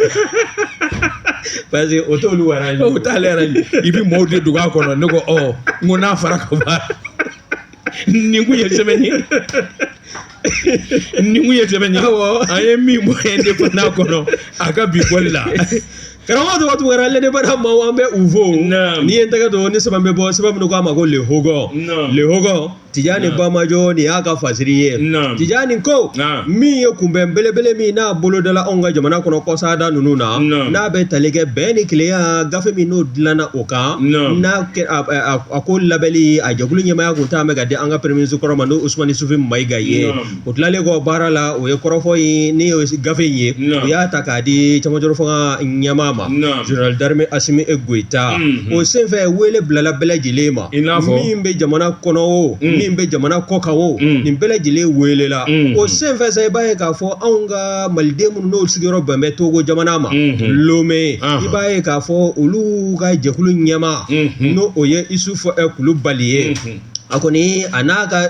parce que o t'olu arrange o t'ale arrange i bɛ maaw de dogo a kɔnɔ ne ko n ko n'a fara ka ban nin kun ye sɛbɛn ye an ye min bɔ indépendant kɔnɔ a ka bi bɔli la karamɔgɔ tɔgɔ tugura ale de bana maaw an bɛ u fo n'i ye n tɛgɛ don ni sɛbɛn bɛ bɔ sɛbɛn minnu k'a ma ko le hogɔ Tijani Bamajo nin y'a ka fasiri ye Tijani ko min ye kunbɛn belebele min n'a bolodala anw ka jamana kɔnɔ kɔsada ninnu na n'a bɛ tali kɛ bɛn ni kelenya gafe min n'o dilanna o kan n'a a ko labɛnli a jɛkulu ɲɛmaaya kun t'a mɛn ka di an ka premier ministre kɔrɔ ma n'o Usumani Sufi Mayiga ye o tilalen kɔ baara la o ye kɔrɔfɔ ye ne ye gafe in ye u y'a ta k'a di Camancɛro fanga ɲɛmaa ma général d'armée Assimi Goïta o senfɛ wele bilala bɛɛ lajɛlen ma min bɛ jamana kɔnɔ o min bɛ jamana kɔ kan o nin bɛɛ lajɛlen welela o senfɛ sa i b'a ye k'a fɔ anw ka maliden minnu n'o sigiyɔrɔ bɛn bɛ Togo jamana ma Lomé i b'a ye k'a fɔ olu ka jɛkulu ɲɛmaa n'o o ye Isufu Kulubali ye akoni anaka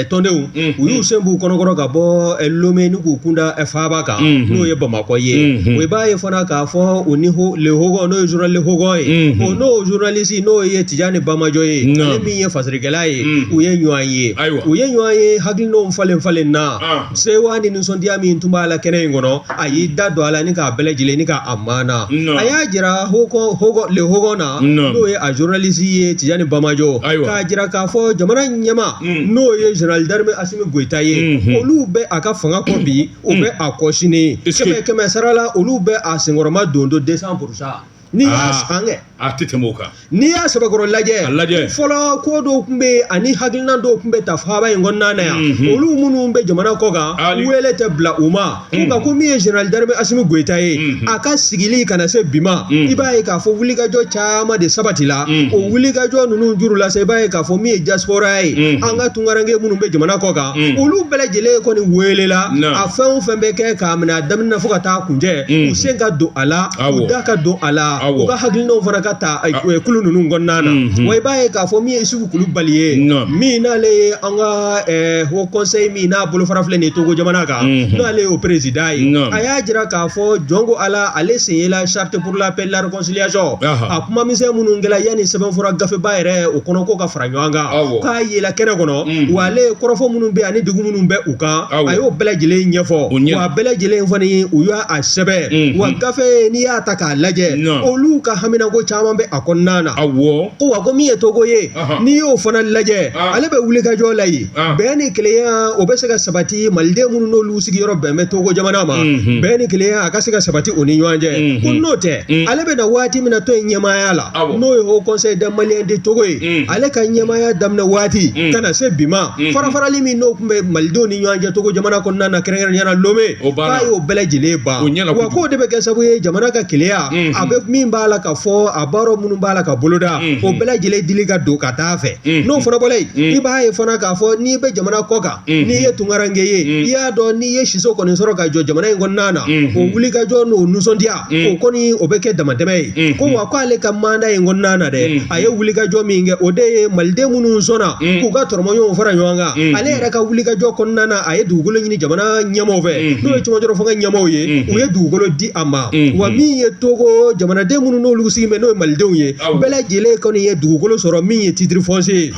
tondew uyu sembu konogoro ka bo lome ni kunda fabaka no ye Bamako ye we ba ye fana ka fo oni ho le hogo no journal le hogo ye no journalist no ye Tijani Bamajo ye mi ye fasrigela ye uye nyoye hagil no falen na se wani ni sondia mi ntumba la kene ngono ayi dado ala ni ka belejile ni ka amana aya jira hogo le hogo na no ye a journalist ye Tijani Bamajo ka jira ka fo jamana nyama no ye General Darme Assimi Goita ye olu be aka fanga ko bi o be akosini keme sarala olu be a singoroma dondo 200% ni asange atitemoka ni ya sabagoro laje folo ko do kumbe ani hagilna do kumbe tafaba ngonna na ya olu munu be jamana koga wele te bla uma ko ko mi General Darme Assimi Goita ye aka sigili kana se bima ibaye ka fo wuli gajo chama de sabatila o wuli gajo nunu jurula se ibaye ka fo mi diaspora ye anga tungarange munu be jamana koga olu bele jele ko ni wele la afan fembe ke ka amna damna fo ka ta kunje usenga do ala udaka do ala o ka hagilno fana ta kulu nunu ngonnana way baye ka fo mi isugu kulu baliye mi na le anga ho conseil mi na bolo farafle ne Togo jamana ka na le au président aya jira ka fo jongo ala ale signer la charte pour la paix la réconciliation akuma mi se munu ngela yani seben fora gafe bayre o kono ko ka franyoanga ka yela kene kono wale korofo munu be ani dugu munu be uka ayo belajile nyefo wa belajile fani uya a sebe wa gafe ni ya taka laje olu ka hamina go chama be akonnana awo ko wa ko mi Togo ye ni yo fana laje ale be wuli ka jo layi beni kleya o be se ka sabati malde munu no lusigi yoro be me Togo jamana ma beni kleya aka se ka sabati oni nyanje ko note ale be na wati mina to nyema yala no yo conseil de malien de Togo ye ale ka nyema ya damna wati kana se bima fara limi no kumbe maldo ni nyanje Togo jamana ko nana krengen nyana lome ka yo bele jile ba wa ko de be ka sabu ye jamana ka kleya abe min bala ka fo abaro munu bala ka boloda o bele jile diliga do ka tafe no fona bolay iba ye fona ka fo ni be jamana koka ni ye tungarange ye ya do ni ye shiso ko ni soro ka jo jamana ngonnana o wuli ka jo no nusondia o koni o be ke damademe ko wa ko ale ka manda ngonnana de aye wuli ka jo minge o de malde munu sona ko ga tormo yo fara nyanga ale era ka wuli ka jo konnana aye dugolo ni jamana nyamo ve no e chuma joro fanga nyamo ye o ye dugolo di ama wa mi ye Togo jamana de munu no lusi me no malde ye bela jele ko ni ye dugolo soro mi ye titre foncier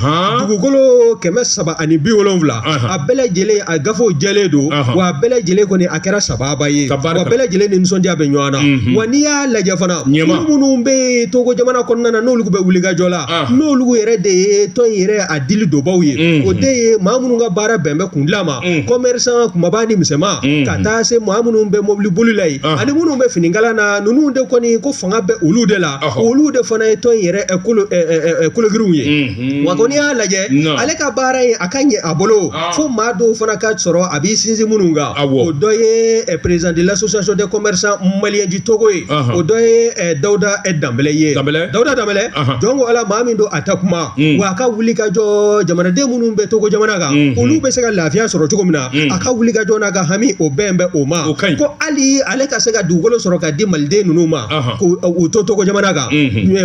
dugolo keme saba ani bi wolonvla a bela jele a gafo jele do wa bela jele ko ni akera sababa ye wa bela jele ni nsondia be nywana wa ni ya la jafana munu be Togo jamana konnana no lugu be wuliga jola no lugu yere de to yere a dili do bawye o de mamunu nga bara bembe kunlama commerçant kumabani misema kata se mamunu be mobli bululay ani munu be finingala na nunu de ko ni ko fanga be ulude la ulude fana to yere ekolo giruye wa ko ni ala je ale ka bara ye akanye abolo fo mado fana ka soro abi sinzi mununga o doye président de l'association des commerçants maliens du Togo o doye Dauda Dambele ye Dauda Dambele jongo ala mami do atakuma wa ka wuli ka jo jamana de munun be Togo jamana ga olu be se ka lafiya soro cogo mina aka wuli ka jo na ga hami o bembe o ma ko ali ale ka se ka dugolo soro ka di malde nunu ma ko o to Togo jamana ga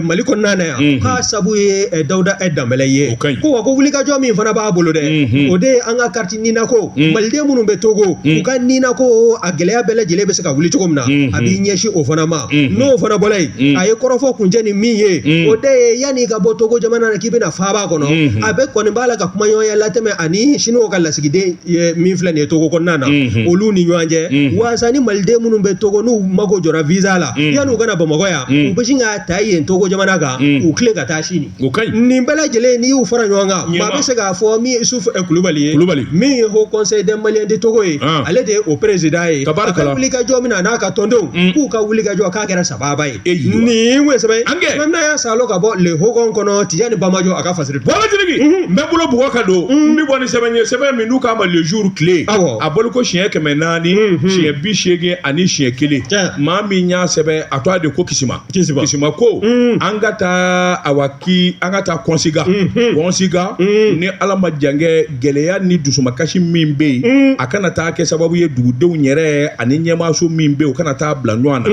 mali ko nana ya ka sabu ye Dauda Dambele ye ko wa ko wuli ka jo mi fana ba bolo de o de anga karti nina ko malde munun be Togo u ka nina ko a geleya bele jele be se ka wuli cogo mina abi nyeshi o fana ma no fana bolay aye korofo kunje ni mi ye o de yani ka bo Togo jamana na kibina faba kono abe koni bala ka kuma yoya lateme ani shino ka lasigide mi fla ne Togo konnana olu ni nyanje wasani malde munun be Togo nu mago jora visa la yanu gana Bamako ya u bishinga tayi Togo jamana ga u kle ka tashini ni bala jele ni u fara nyanga ba be se ga fo mi Isuf Kulubali mi ho conseil des maliens de Togo ale de au président ye ka wuli ka jo mina na ka tondo ku ka wuli ka jo ka kera sababa ye ni we sebe memna ya salo ka bo le hogon kono Tijani Bamajo aka fasiri wala tirigi me bulo bugo ka do mi boni sebe mi nu ka ma le jour clé a bolo ko chien ke menani chien bi chege ani chien kele ma mi nya sebe atwa de ko ki kisima ko an ka taa kɔnsiga ni ala ma jankɛ gɛlɛya ni dusumakasi min bɛ yen a kana taa kɛ sababu ye dugudenw yɛrɛ ani ɲɛmaaso min bɛ yen o kana taa bila ɲɔgɔn na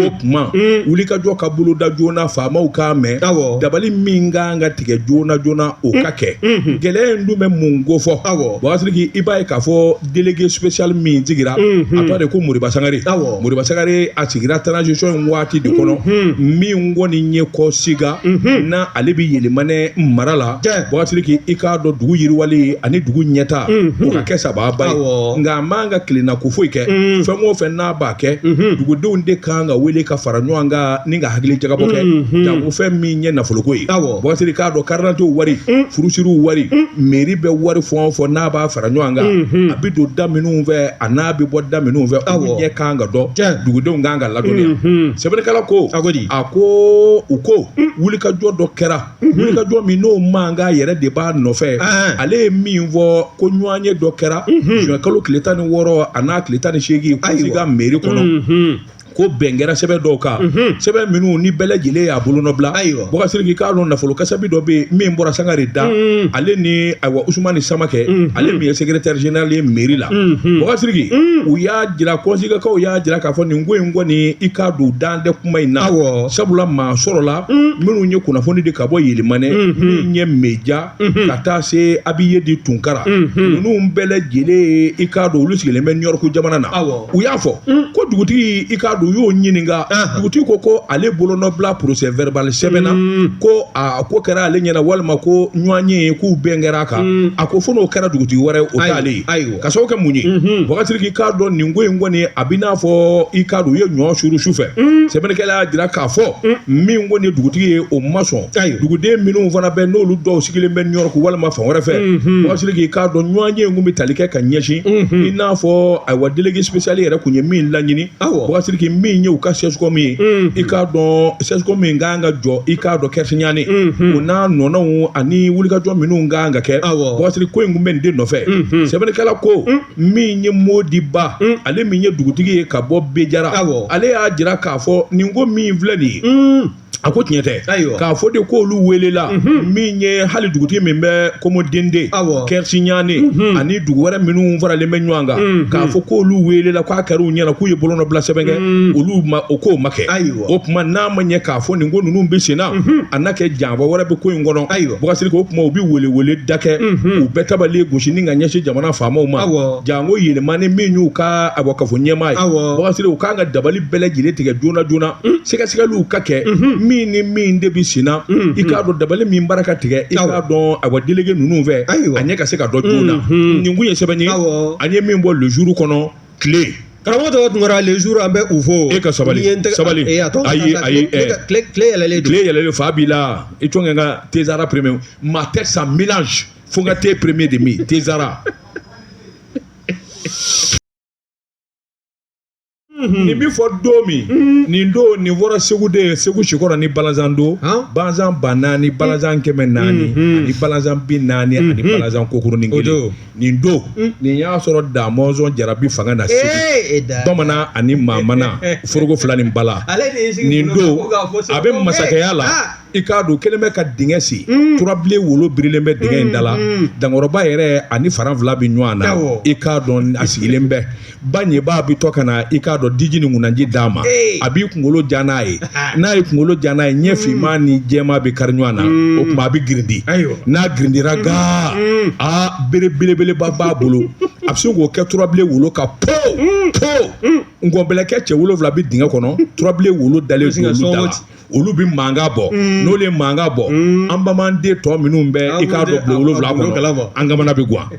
o kuma wulikajɔ ka bolo da joona faamaw k'a mɛn dabali min kan ka tigɛ joona o ka kɛ gɛlɛya in dun bɛ mun ko fɔ Bɔgasiriki i b'a ye k'a fɔ délégué spécial min sigira a tɔgɔ de ko Moriba Sangare a sigira transition in waati de kɔnɔ min kɔni ye kɔsiga na ale bɛ yɛlɛmane mara la Bɔgasiriki i k'a dɔn dugu yiriwali ani dugu ɲɛta o ka kɛ sababa ye nka a man ka tilenna ko foyi kɛ fɛn o fɛn n'a b'a kɛ dugudenw de kan ka wele ka fara ɲɔgɔn kan ni ka hakili jagabɔ kɛ janko fɛn min ye nafoloko ye Bɔgasiriki k'a dɔn carte d'identité wari furusiriw wari mairie bɛ wari fɔ n'a b'a fara ɲɔgɔn kan a bɛ don da minnu fɛ a n'a bɛ bɔ da minnu fɛ olu ɲɛ kan ka dɔn dugudenw kan ka ladɔnniya sɛbɛnnikɛla ko a ko u ko wulikajɔ dɔ kɛra wulikajɔ min n'o mankan yɛrɛ de b'a nɔfɛ ale ye min fɔ ko ɲɔgɔnye dɔ kɛra juin kalo tile 16 a n'a tile 18 Kɔsiga mairie kɔnɔ ko bɛn kɛra sɛbɛn dɔw kan sɛbɛn minnu ni bɛɛ lajɛlen y'a bolonɔbila Bɔgasiriki k'a dɔn nafolo kasabi dɔ bɛ yen min bɔra Sangare da ale ni Usumani Samakɛ ale min ye secrétaire général ye mairie la Bɔgasiriki u y'a jira Kɔnsigakaw y'a jira k'a fɔ nin ko in kɔni i k'a don dan tɛ kuma in na sabula maa sɔrɔla minnu ye kunnafoni di ka bɔ Yɛlɛmanɛ min ye Meja ka taa se Abiyedi Tunkara ninnu bɛɛ lajɛlen i k'a dɔn olu sigilen bɛ New York jamana na u y'a fɔ ko dugutigi i k'a dɔn u y'o ɲininka dugutigi ko ale bolonɔbila procès verbal sɛbɛnna ko a ko kɛra ale ɲɛna walima ko ɲɔgɔnye k'u bɛn kɛra a kan a ko fo n'o kɛra dugutigi wɛrɛ o t'ale ye ka sababu kɛ mun ye Bɔgasiriki k'a dɔn nin ko in kɔni a bɛ n'a fɔ i k'a dɔn u ye ɲɔ suru sufɛ sɛbɛnnikɛla y'a jira k'a fɔ min kɔni dugutigi ye o ma sɔn duguden minnu fana bɛ n'olu dɔw sigilen bɛ New York walima fan wɛrɛ fɛ Bɔgasiriki k'a dɔn ɲɔgɔnye in kun bɛ tali kɛ ka ɲɛsin i n'a fɔ délégué spécial yɛrɛ kun ye min laɲini Bɔgasiriki min ye u ka CSCOM ye i k'a dɔn CSCOM min kan ka jɔ i k'a dɔn Kɛrɛsiɲani o n'a nɔnɔw ani wulikajɔ minnu kan ka kɛ Bɔgasiriki ko in kun bɛ nin de nɔfɛ sɛbɛnnikɛla ko min ye Modiba ale min ye dugutigi ye ka bɔ Bejara ale y'a jira k'a fɔ nin ko min filɛ nin ye a ko tiɲɛ tɛ k'a fɔ de k'olu welela min ye hali dugutigi min bɛ Komodende Kɛrɛsiɲani ani dugu wɛrɛ minnu faralen bɛ ɲɔgɔn kan k'a fɔ k'olu welela k'a kɛra u ɲɛna k'u ye bolonɔbila sɛbɛn kɛ olu o k'o ma kɛ o tuma n'a ma ɲɛ k'a fɔ nin ko ninnu bɛ sen na a n'a kɛ janfa wɛrɛ bɛ ko in kɔnɔ Bɔgasiriki o tuma u bɛ wele da kɛ u bɛɛ tabali gosi ni ka ɲɛsin jamana faamaw ma janko Yɛlɛmane min y'u ka kafo ɲɛmaa ye Bɔgasiriki u kan ka dabali bɛɛ lajɛlen tigɛ joona sɛgɛsɛgɛliw ka kɛ min ni min de bɛ sen na i k'a dɔn dabali min baara ka tigɛ i k'a dɔn délégué ninnu fɛ a ɲɛ ka se ka dɔn joona nin kun ye sɛbɛn ye an ye min bɔ le jour kɔnɔ tile karamɔgɔ tɔgɔ tun kɛra le jour an bɛ u fo e ka sabali ayi tile yɛlɛlen fa b'i la i tɔn kɛ n ka Tezara premier ma tête ça mélange fo n ka te premier de mi Tezara nin bi fɔ don min nin don nin fɔra Segu Sikɔrɔ ni Balazan don Balazan 400 Balazan 400 ani Balazan 40 ani Balazan kokurunin 1 nin don nin y'a sɔrɔ Damɔzɔn Jarabi fanga na Segu Bamanan ani Mamana foroko 2 ni Bala nin don a bɛ masakɛya la i k'a dɔn kelen bɛ ka dingɛ sen turabile wolo birilen bɛ dingɛ in da la Dankɔrɔba yɛrɛ ani Faran 2 bɛ ɲɔgɔn na i k'a dɔn a sigilen bɛ ba ɲɛbaa bɛ to ka na i k'a dɔn diji ni ŋunanji d'a ma a b'i kunkolo ja n'a ye n'a ye kunkolo ja n'a ye ɲɛ finman ni jɛma bɛ kari ɲɔgɔn na o tuma a bɛ girindi n'a girindira gaa bere belebeleba b'a bolo a bɛ se k'o kɛ turabile wolo ka po ngɔnbɛlɛkɛ cɛ 7 bɛ dingɛ kɔnɔ turabile wolo dalen olu da la olu bɛ mankan bɔ n'olu ye mankan bɔ an bamanden tɔ minnu bɛ i k'a dɔn bulon 7 kɔnɔ an kamana bɛ guwan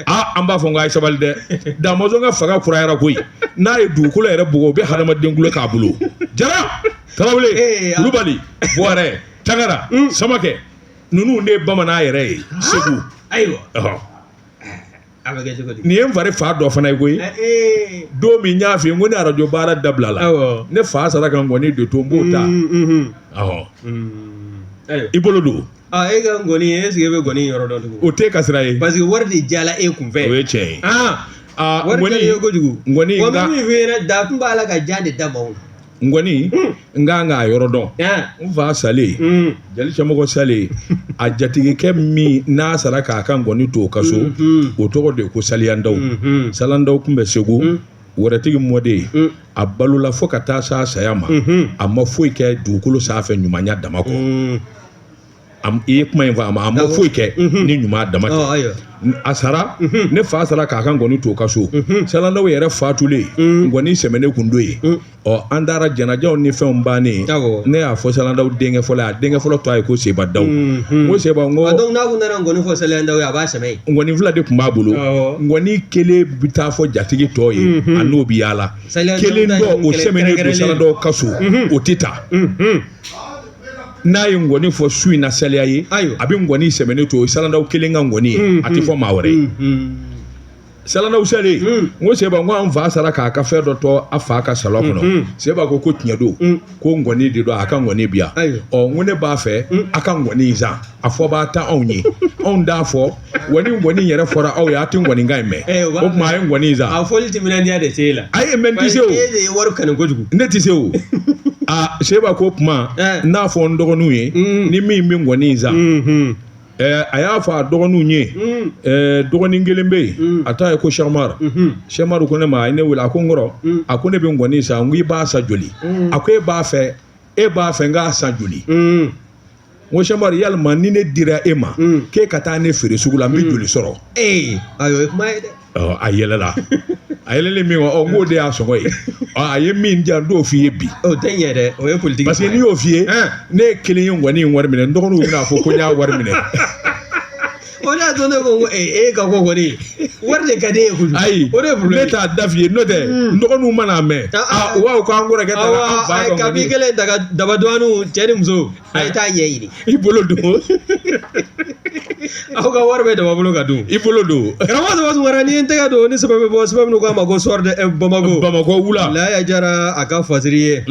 an b'a fɔ n ko a ye sabali dɛ Damɔzɔn ka fanga kurayara koyi n'a ye dugukolo yɛrɛ bugɔ o bɛ hadamaden gulo k'a bolo Jara Tarawele Kulubali Bɔrɛ Tangara Samakɛ ninnu de ye bamanan yɛrɛ ye Segu nin ye n fari fa dɔ fana ye koyi don min y'a f'i ye ko ni arajo baara dabila la ne fa sara ka ngɔni de to n b'o ta i bolo don e ka ngɔni est ce que e bɛ ngɔni yɔrɔ dɔn tugun o t'e ka sira ye parce que wari de jala e kun fɛ o ye tiɲɛ ye wari ka di e kojugu ngɔni wa min f'i ɲɛna da tun b'a la ka jan de da maaw ngoni nga yɔrɔ dɔn n fa sale jali cɛmɔgɔ sale a jatigikɛ min n'a sara k'a ka ngɔni to o ka so o tɔgɔ de ko saliyandaw salandaw tun bɛ segu wɛrɛtigi mɔden a balola fo ka taa s'a saya ma a ma foyi kɛ dugukolo sanfɛ ɲumanya dama kɔ i ye kuma in fɔ a ma foyi kɛ ni ɲuman dama tɛ a sara ne fa sara k'a ka ngɔni to o ka so salandaw yɛrɛ fatulen ngɔni sɛmɛnen kun do ye an taara janajaw ni fɛnw bannen ne y'a fɔ salandaw denkɛ fɔlɔ a denkɛ fɔlɔ tɔ a ye ko seba daw n ko seba n ko donc n'a kun nana ngɔni fɔ salandaw ye a b'a sɛmɛ ngɔni fila de tun b'a bolo ngɔni kelen bɛ taa fɔ jatigi tɔ ye a n'o bɛ yaala kelen dɔ o sɛmɛnen don salandaw ka so o tɛ taa n'a ye ngɔni fɔ su in na saliya ye a bɛ ngɔni sɛmɛnen to o ye salandaw kelen ka ngɔni ye a tɛ fɔ maa wɛrɛ ye salandaw salen n ko seba n ko an fa sara k'a ka fɛn dɔ tɔ a fa ka salon kɔnɔ seba ko tiɲɛ don ko ngɔni de don a ka ngɔni bi yan n ko ne b'a fɛ a ka ngɔni in san a fɔ b'a ta anw ye anw t'a fɔ wa ni ngɔni yɛrɛ fɔra aw ye a tɛ ngɔni kan in mɛn o tuma a ye ngɔni in san a fɔli timinandiya de t'e la a ye mɛ n tɛ se o e de ye wari kanu kojugu ne tɛ se o seba ko tuma n'a fɔ n dɔgɔninw ye ni min bɛ ngɔni in san a y'a fɔ a dɔgɔninw ye dɔgɔnin kelen bɛ yen a t'a ye ko sɛmaru ko ne ma a ye ne wele a ko n kɔrɔ a ko ne bɛ ngɔni san n ko i b'a san joli a ko e b'a fɛ n k'a san joli n ko sɛmaru yalima ni ne dira e ma k'e ka taa ne feere sugu la n bɛ joli sɔrɔ ayiwa o ye kuma ye dɛ a yɛlɛla a yɛlɛlen min kɔ n k'o de y'a sɔngɔ ye a ye min di yan n t'o f'i ye bi o tɛ ɲɛ dɛ o ye politiki parce que n'i y'o f'i ye ne ye kelen ye ngɔni in wari minɛ n dɔgɔninw bɛna fɔ ko n y'a wari minɛ o de y'a to ne ko e ka ko kɔni wari de ka di e ye kojugu ayi o de ye problème ne t'a da f'i ye n'o tɛ n dɔgɔninw man'a mɛn u b'a fɔ k'an kɔrɔkɛ taara an fa dɔn kabi kelen daga dabadɔɔniw cɛ ni muso a ye taa ɲɛɲini i bolo don aw ka wari bɛ daba bolo ka dun i bolo don karamɔgɔ Seba Tunkara ni n tɛgɛ don ni sɛbɛn bɛ bɔ sɛbɛn minnu k'a ma ko soir de Bamako wula Laya Jara a ka fasiri ye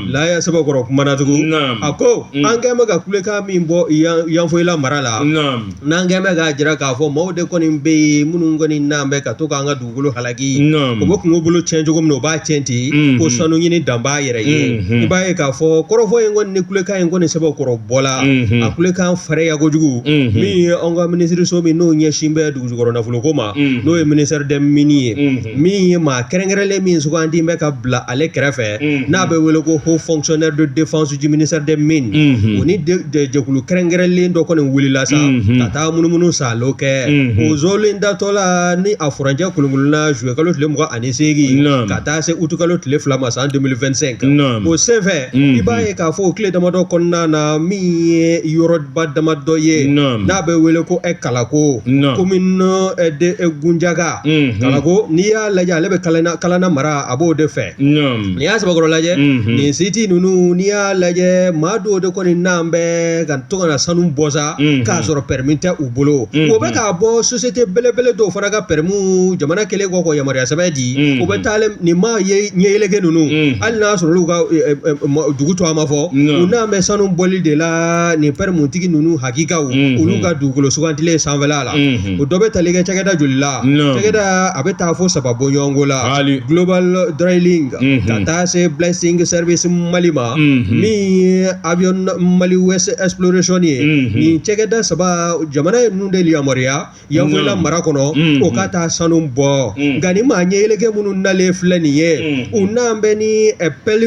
Laya Sɛbɛkɔrɔ kumana tugun a ko an kɛn bɛ ka kulekan min bɔ Yanfoyila mara la n'an kɛn bɛ k'a jira k'a fɔ maaw de kɔni bɛ yen minnu kɔni n'an bɛ ka to k'an ka dugukolo halaki o bɛ kungo bolo tiɲɛ cogo min na o b'a tiɲɛ ten ko sanu ɲini dan b'a yɛrɛ ye i b'a ye k'a fɔ kɔrɔfɔ in kɔni ni kulekan in kɔni Sɛbɛkɔrɔ bɔla a kulekan farinya kojugu min ye an ka minisiriso min n'o ɲɛsin bɛ dugujukɔrɔ nafoloko ma n'o ye ministère des mines ye min ye maa kɛrɛnkɛrɛnlen min sugandi bɛ ka bila ale kɛrɛfɛ n'a bɛ wele ko haut fonctionnaire de défense du ministère des mines o ni jɛkulu kɛrɛnkɛrɛnlen dɔ kɔni wulila sa ka taa munumunu salo kɛ o zolen datɔ la ni a furancɛ kolonkolonna juillet kalo tile 28 ka taa se août kalo tile 2 ma san 2025 o senfɛ i b'a ye k'a fɔ o tile damadɔ kɔnɔna na min ye yɔrɔba damadɔ ye n'a bɛ wele ko Kalako commune de Gunjaga Kalako n'i y'a lajɛ ale bɛ Kalana mara a b'o de fɛ n'i y'a Sɛbɛkɔrɔ lajɛ nin siti ninnu n'i y'a lajɛ maa dɔw de kɔni n'an bɛ ka to ka na sanu bɔ sa k'a sɔrɔ permis tɛ u bolo o bɛ k'a bɔ société belebele dɔw fana ka permis jamana kelen kɔ kɔ yamaruya sɛbɛn di o bɛ taa nin maa ye ɲɛyɛlɛkɛ ninnu hali n'a sɔrɔ olu ka dugu to a ma fɔ u n'an bɛ sanu bɔli de la nin permis tigi ninnu hakikaw olu ka dugukolo sugantilen sanfɛla la o dɔ bɛ tali kɛ cakɛda joli la cakɛda a bɛ taa fo 3 bɔ ɲɔgɔnko la Global Drilling ka taa se Blessing Service Mali ma min ye Avion Mali West Exploration ye nin cakɛda 3 jamana ye ninnu de yamaruya Yanfoyila mara kɔnɔ o ka taa sanu bɔ nka ni maa ɲɛyɛlɛkɛ minnu nalen filɛ nin ye u n'an bɛ ni pelle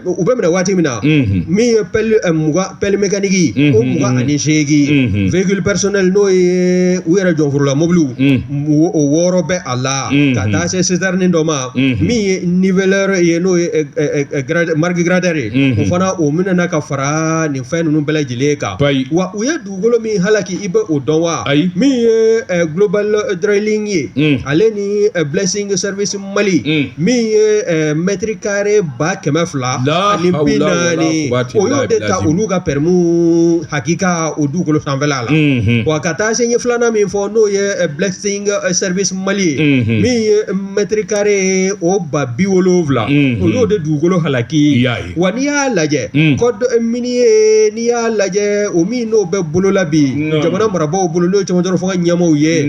u bɛ minɛ waati min na min ye pelle mécanique o 28 véhicule personnel n'o ye u yɛrɛ jɔnforola mobiliw o 6 bɛ a la ka taa se citerne dɔ ma min ye nivelleur ye n'o ye marque gradaire ye o fana o minɛna ka fara nin fɛn ninnu bɛɛ lajɛlen kan wa u ye dugukolo min halaki i bɛ o dɔn wa min ye Global Drilling ye ale ni Blessing Service Mali min ye mètre carré 200,000 ani 40 o y'o de ta olu ka permis hakika o dugukolo sanfɛla la wa ka taa se ɲɛ filanan min fɔ n'o ye Blessing Service Mali min ye mètre carré o 70,000 o y'o de dugukolo halaki wa n'i y'a lajɛ code minier n'i y'a lajɛ o min n'o bɛ bolola bi jamana marabaaw bolo n'o ye cɛmancɛ fanga ɲɛmaaw ye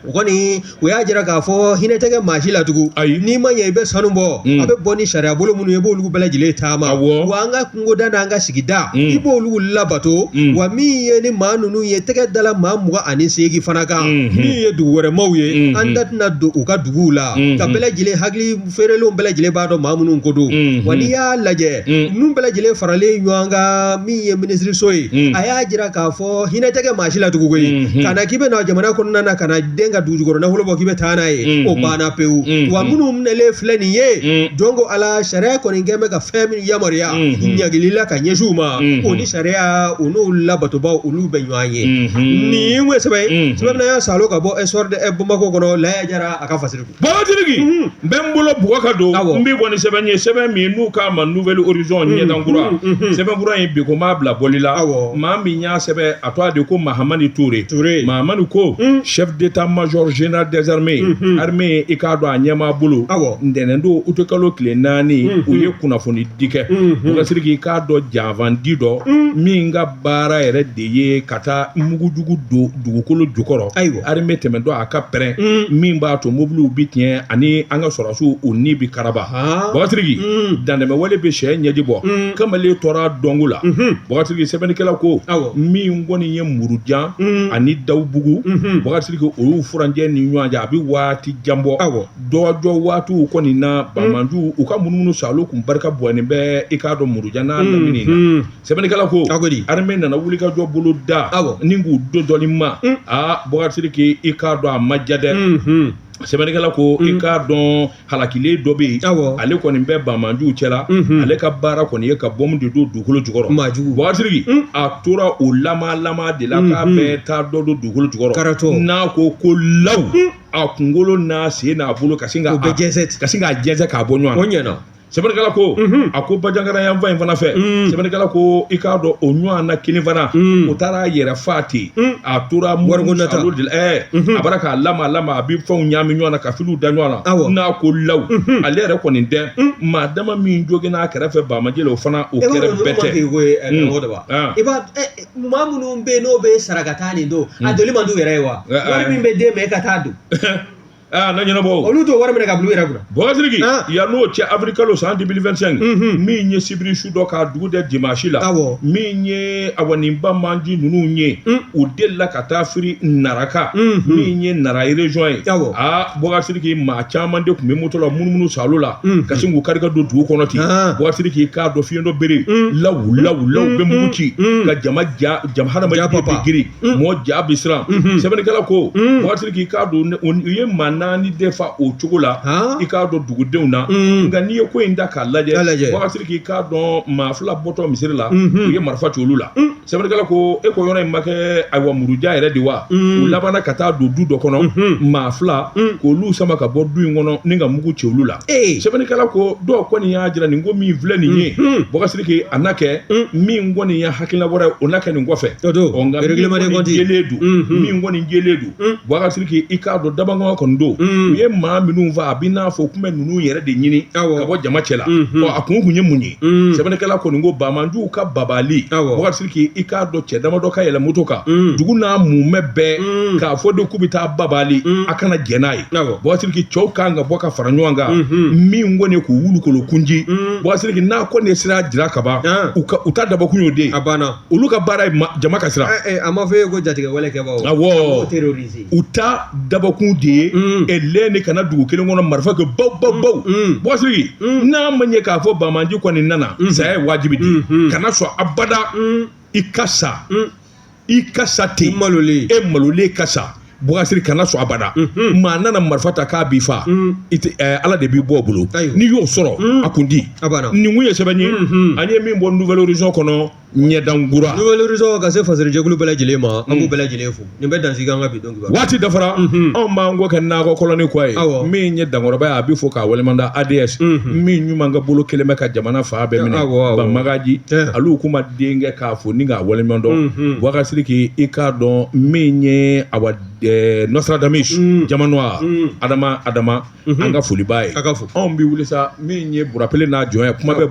o kɔni o y'a jira k'a fɔ hinɛ tɛ kɛ maa si la tugun n'i ma ɲɛ i bɛ sanu bɔ a bɛ bɔ ni sariya bolo minnu ye i b'olu bɛɛ lajɛlen taama wa an ka kungoda n'an ka sigida i b'olu labato wa min ye ni maa ninnu ye tɛgɛ dala maa 28 fana kan min ye dugu wɛrɛmaw ye an da tɛna don u ka duguw la ka bɛɛ lajɛlen hakili feerelenw bɛɛ lajɛlen b'a dɔn maa minnu ko don wa n'i y'a lajɛ ninnu bɛɛ lajɛlen faralen ɲɔgɔn kan min ye minisiriso ye a y'a jira k'a fɔ hinɛ tɛ kɛ maa si la tugun koyi ka na k'i bɛ na jamana kɔnɔna na ka na den ka dugu jukɔrɔ nafolo bɔ k'i bɛ taa n'a ye o banna pewu wa minnu minɛlen filɛ nin ye jɔn ko ala sariya kɔni kɛn bɛ ka fɛn min yamaruya ɲagilila ka ɲɛsin u ma o ni sariya o n'u labatobaw olu bɛ ɲɔgɔn ye nin ye sɛbɛn ye sɛbɛn y'a salo ka bɔ esor de Bamako kɔnɔ Laya Jara a ka fasiri Babatiriki n bɛ n bolo bugɔ ka don n bɛ bɔ ni sɛbɛn ye sɛbɛn min n'u k'a ma Nouvelle Horizon ɲɛdankura sɛbɛn kura in bi ko m'a bila bɔli la maa min y'a sɛbɛn a tɔgɔ de ko Mahamani Toure Mahamani ko chef d'état-major général des armées armée i k'a dɔn a ɲɛmaa bolo ntɛnɛn don u tɛ kalo tile 4 u ye kunnafoni di kɛ Babatiriki i k'a dɔn janfan di dɔ min ka baara yɛrɛ de ye ka taa mugujugu don dugukolo jukɔrɔ armée tɛmɛtɔ a ka pɛrɛn min b'a to mobiliw bi tiɲɛ ani an ka sɔrɔsiw u ni bi karaba Babatiriki dandɛmɛwale bɛ sɛ ɲɛji bɔ kamalen tora dɔnko la Babatiriki sɛbɛnnikɛla ko min kɔni ye murujan ani dawubugu Babatiriki olu furanjɛ ni ɲɔgɔn cɛ a bɛ waati jan bɔ dɔjɔ waatiw kɔni na Bamanju u ka munumunu sa olu kun barika bɔnnen bɛ i k'a dɔn murujan n'a lamini na sɛbɛnnikɛla ko armée nana wuli ka jɔ bolo da ni k'u do dɔɔni ma Babatiriki i k'a dɔn a ma ja dɛ sɛbɛnnikɛla ko i k'a dɔn halakile dɔ bɛ yen ale kɔni bɛ Bamanjuw cɛla ale ka baara kɔni ye ka bɔmu de don dugukolo jukɔrɔ Babatiriki a tora o lama de la k'a bɛɛ taa dɔ don dugukolo jukɔrɔ n'a ko law a kunkolo n'a sen n'a bolo ka sin k'a jɛnsɛ k'a bɔ ɲɔgɔn na sɛbɛnnikɛla ko a ko Bajankara yanfan in fana fɛ sɛbɛnnikɛla ko i k'a dɔn o ɲɔgɔn na kelen fana o taara yɛrɛ fa ten a tora wariko de la a bara k'a lama a bɛ fɛnw ɲami ɲɔgɔn na ka filiw da ɲɔgɔn na n'a ko law ale yɛrɛ kɔni tɛ maa dama min jogi n'a kɛrɛfɛ Bamajɛ o fana o kɛrɛ bɛɛ tɛ i b'a maa minnu bɛ yen n'o bɛ sarakata nin don a doli man d'u yɛrɛ ye wa wari min bɛ den ma e ka taa don na ɲɛnabɔ olu t'o wari minɛ ka bila u yɛrɛ kunna Babatiriki yan n'o cɛ Afrikalo san 2025 min ye sibiri su dɔ k'a dugu dɛ dimanche la min ye nin Bamanji ninnu ye u delila ka taa firi Naraka min ye Nara région ye Babatiriki maa caman de tun bɛ moto la munumunu salo la ka sin k'u kari ka don dugu kɔnɔ ten Babatiriki k'a dɔn fiɲɛ dɔ bere law bɛ mugu ci ka jama hadamaden bɛ giri mɔɔ ja bɛ siran sɛbɛnnikɛla ko Babatiriki k'a dɔn u ye maa 4 de fa o cogo la i k'a dɔn dugudenw na nka n'i ye ko in da k'a lajɛ Babatiriki k'a dɔn maa 2 bɔtɔ misiri la u ye marifa ci olu la sɛbɛnnikɛla ko e ko yɔrɔ in ma kɛ ayiwa muruja yɛrɛ de wa u labanna ka taa don du dɔ kɔnɔ maa 2 k'olu sama ka bɔ du in kɔnɔ ni ka mugu ci olu la sɛbɛnnikɛla ko dɔw kɔni y'a jira nin ko min filɛ nin ye Babatiriki a na kɛ min kɔni ye hakilina wɛrɛ o na kɛ nin kɔfɛ nka min kɔni jɛlen don Babatiriki i k'a dɔn dabangɔn kɔni don u ye maa minnu fa a bɛ n'a fɔ kun bɛ ninnu yɛrɛ de ɲini ka bɔ jama cɛ la a kun ye mun ye sɛbɛnnikɛla kɔni ko Bamanjuw ka babali Babatiriki i k'a dɔn cɛ damadɔ ka yɛlɛ moto kan dugu n'a mumɛ bɛɛ k'a fɔ de k'u bɛ taa babali a kana jɛn n'a ye Babatiriki cɛw kan ka bɔ ka fara ɲɔgɔn kan min kɔni k'u wuli k'olu kunji Babatiriki n'a kɔni ye sira jira ka ban u ta dabɔkun y'o de olu ka baara ye jama ka sira a ma fɔ e ko jatigɛwale kɛbagaw u ta dabɔkun de ye ɛlɛ ni kana dugu kelen kɔnɔ marifa kɛ baw Babatiriki n'a ma ɲɛ k'a fɔ Bamanji kɔni nana saya ye wajibi di kana sɔn abada i ka sa ten malolen ka sa Babatiriki kana sɔn abada maa nana marifa ta k'a b'i fa Ala de b'i bɔ bolo n'i y'o sɔrɔ a kun di nin kun ye sɛbɛn ye an ye min bɔ Nouvelle Horizon kɔnɔ ɲɛdangura nouvelle horizon ka se fasari jɛkulu bɛɛ lajɛlen ma an b'u bɛɛ lajɛlen fo nin bɛ dansigi an ka bi dɔnkiba waati dafara anw b'an ko kɛ nakɔ kɔlɔni kɔ ye min ye dankɔrɔba ye a bɛ fɔ k'a walemanda ADS min ɲuman ka bolo kelen bɛ ka jamana fa bɛɛ minɛ Banmagaji ale kuma denkɛ k'a fɔ ni k'a walemandɔn Ouagassiriki i k'a dɔn min ye Nostradamus jamanoa Adama an ka foliba ye anw bɛ wuli sa min ye Burapele n'a jɔn ye kuma bɛ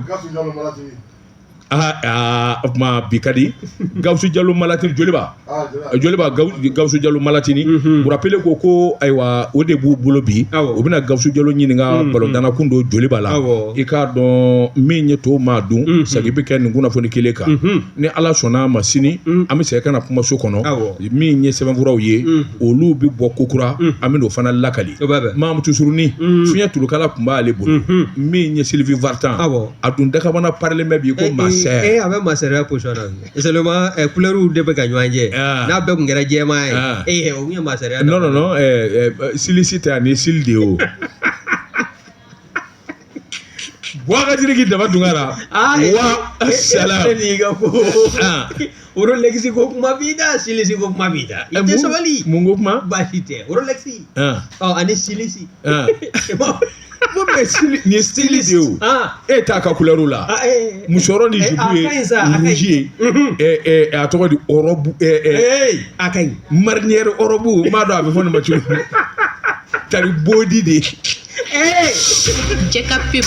kuma bi kadi Gawusu Jalo Malatini joliba Gawusu Jalo Malatini Burapele ko ayiwa o de b'u bolo bi o bɛna Gawusu Jalo ɲininka balontanna kun don joliba la i k'a dɔn min ye to maa dun sagi bɛ kɛ nin kunnafoni kelen kan ni Ala sɔnna ma sini an bɛ segin ka na kumaso kɔnɔ min ye sɛbɛnfuraw ye olu bɛ bɔ kokura an bɛ n'o fana lakali Mamutu Surunin fiɲɛ tulukala tun b'ale bolo min ye Sylvie Vartan a dun dakabana parilen bɛ bi ko a bɛ masariya position na seulement couleurs de bɛ ka ɲɔgɔn jɛ n'a bɛɛ tun kɛra jɛman ye o ye masariya non silisi tɛ ani sili de o Ouagassiriki daba dungara wa salam ni ka ko Orolexi ko kuma b'i da silisi ko kuma b'i da i tɛ sabali mun ko kuma baasi tɛ Orolexi ani silisi Bon mais ni style de o e t'a ka couleur la musɔrɔ ni jupe ye rouge ye a tɔgɔ di robe a ka ɲi marinière robe m'a dɔn a bɛ fɔ nin ma cogo tari body de cɛ ka pewu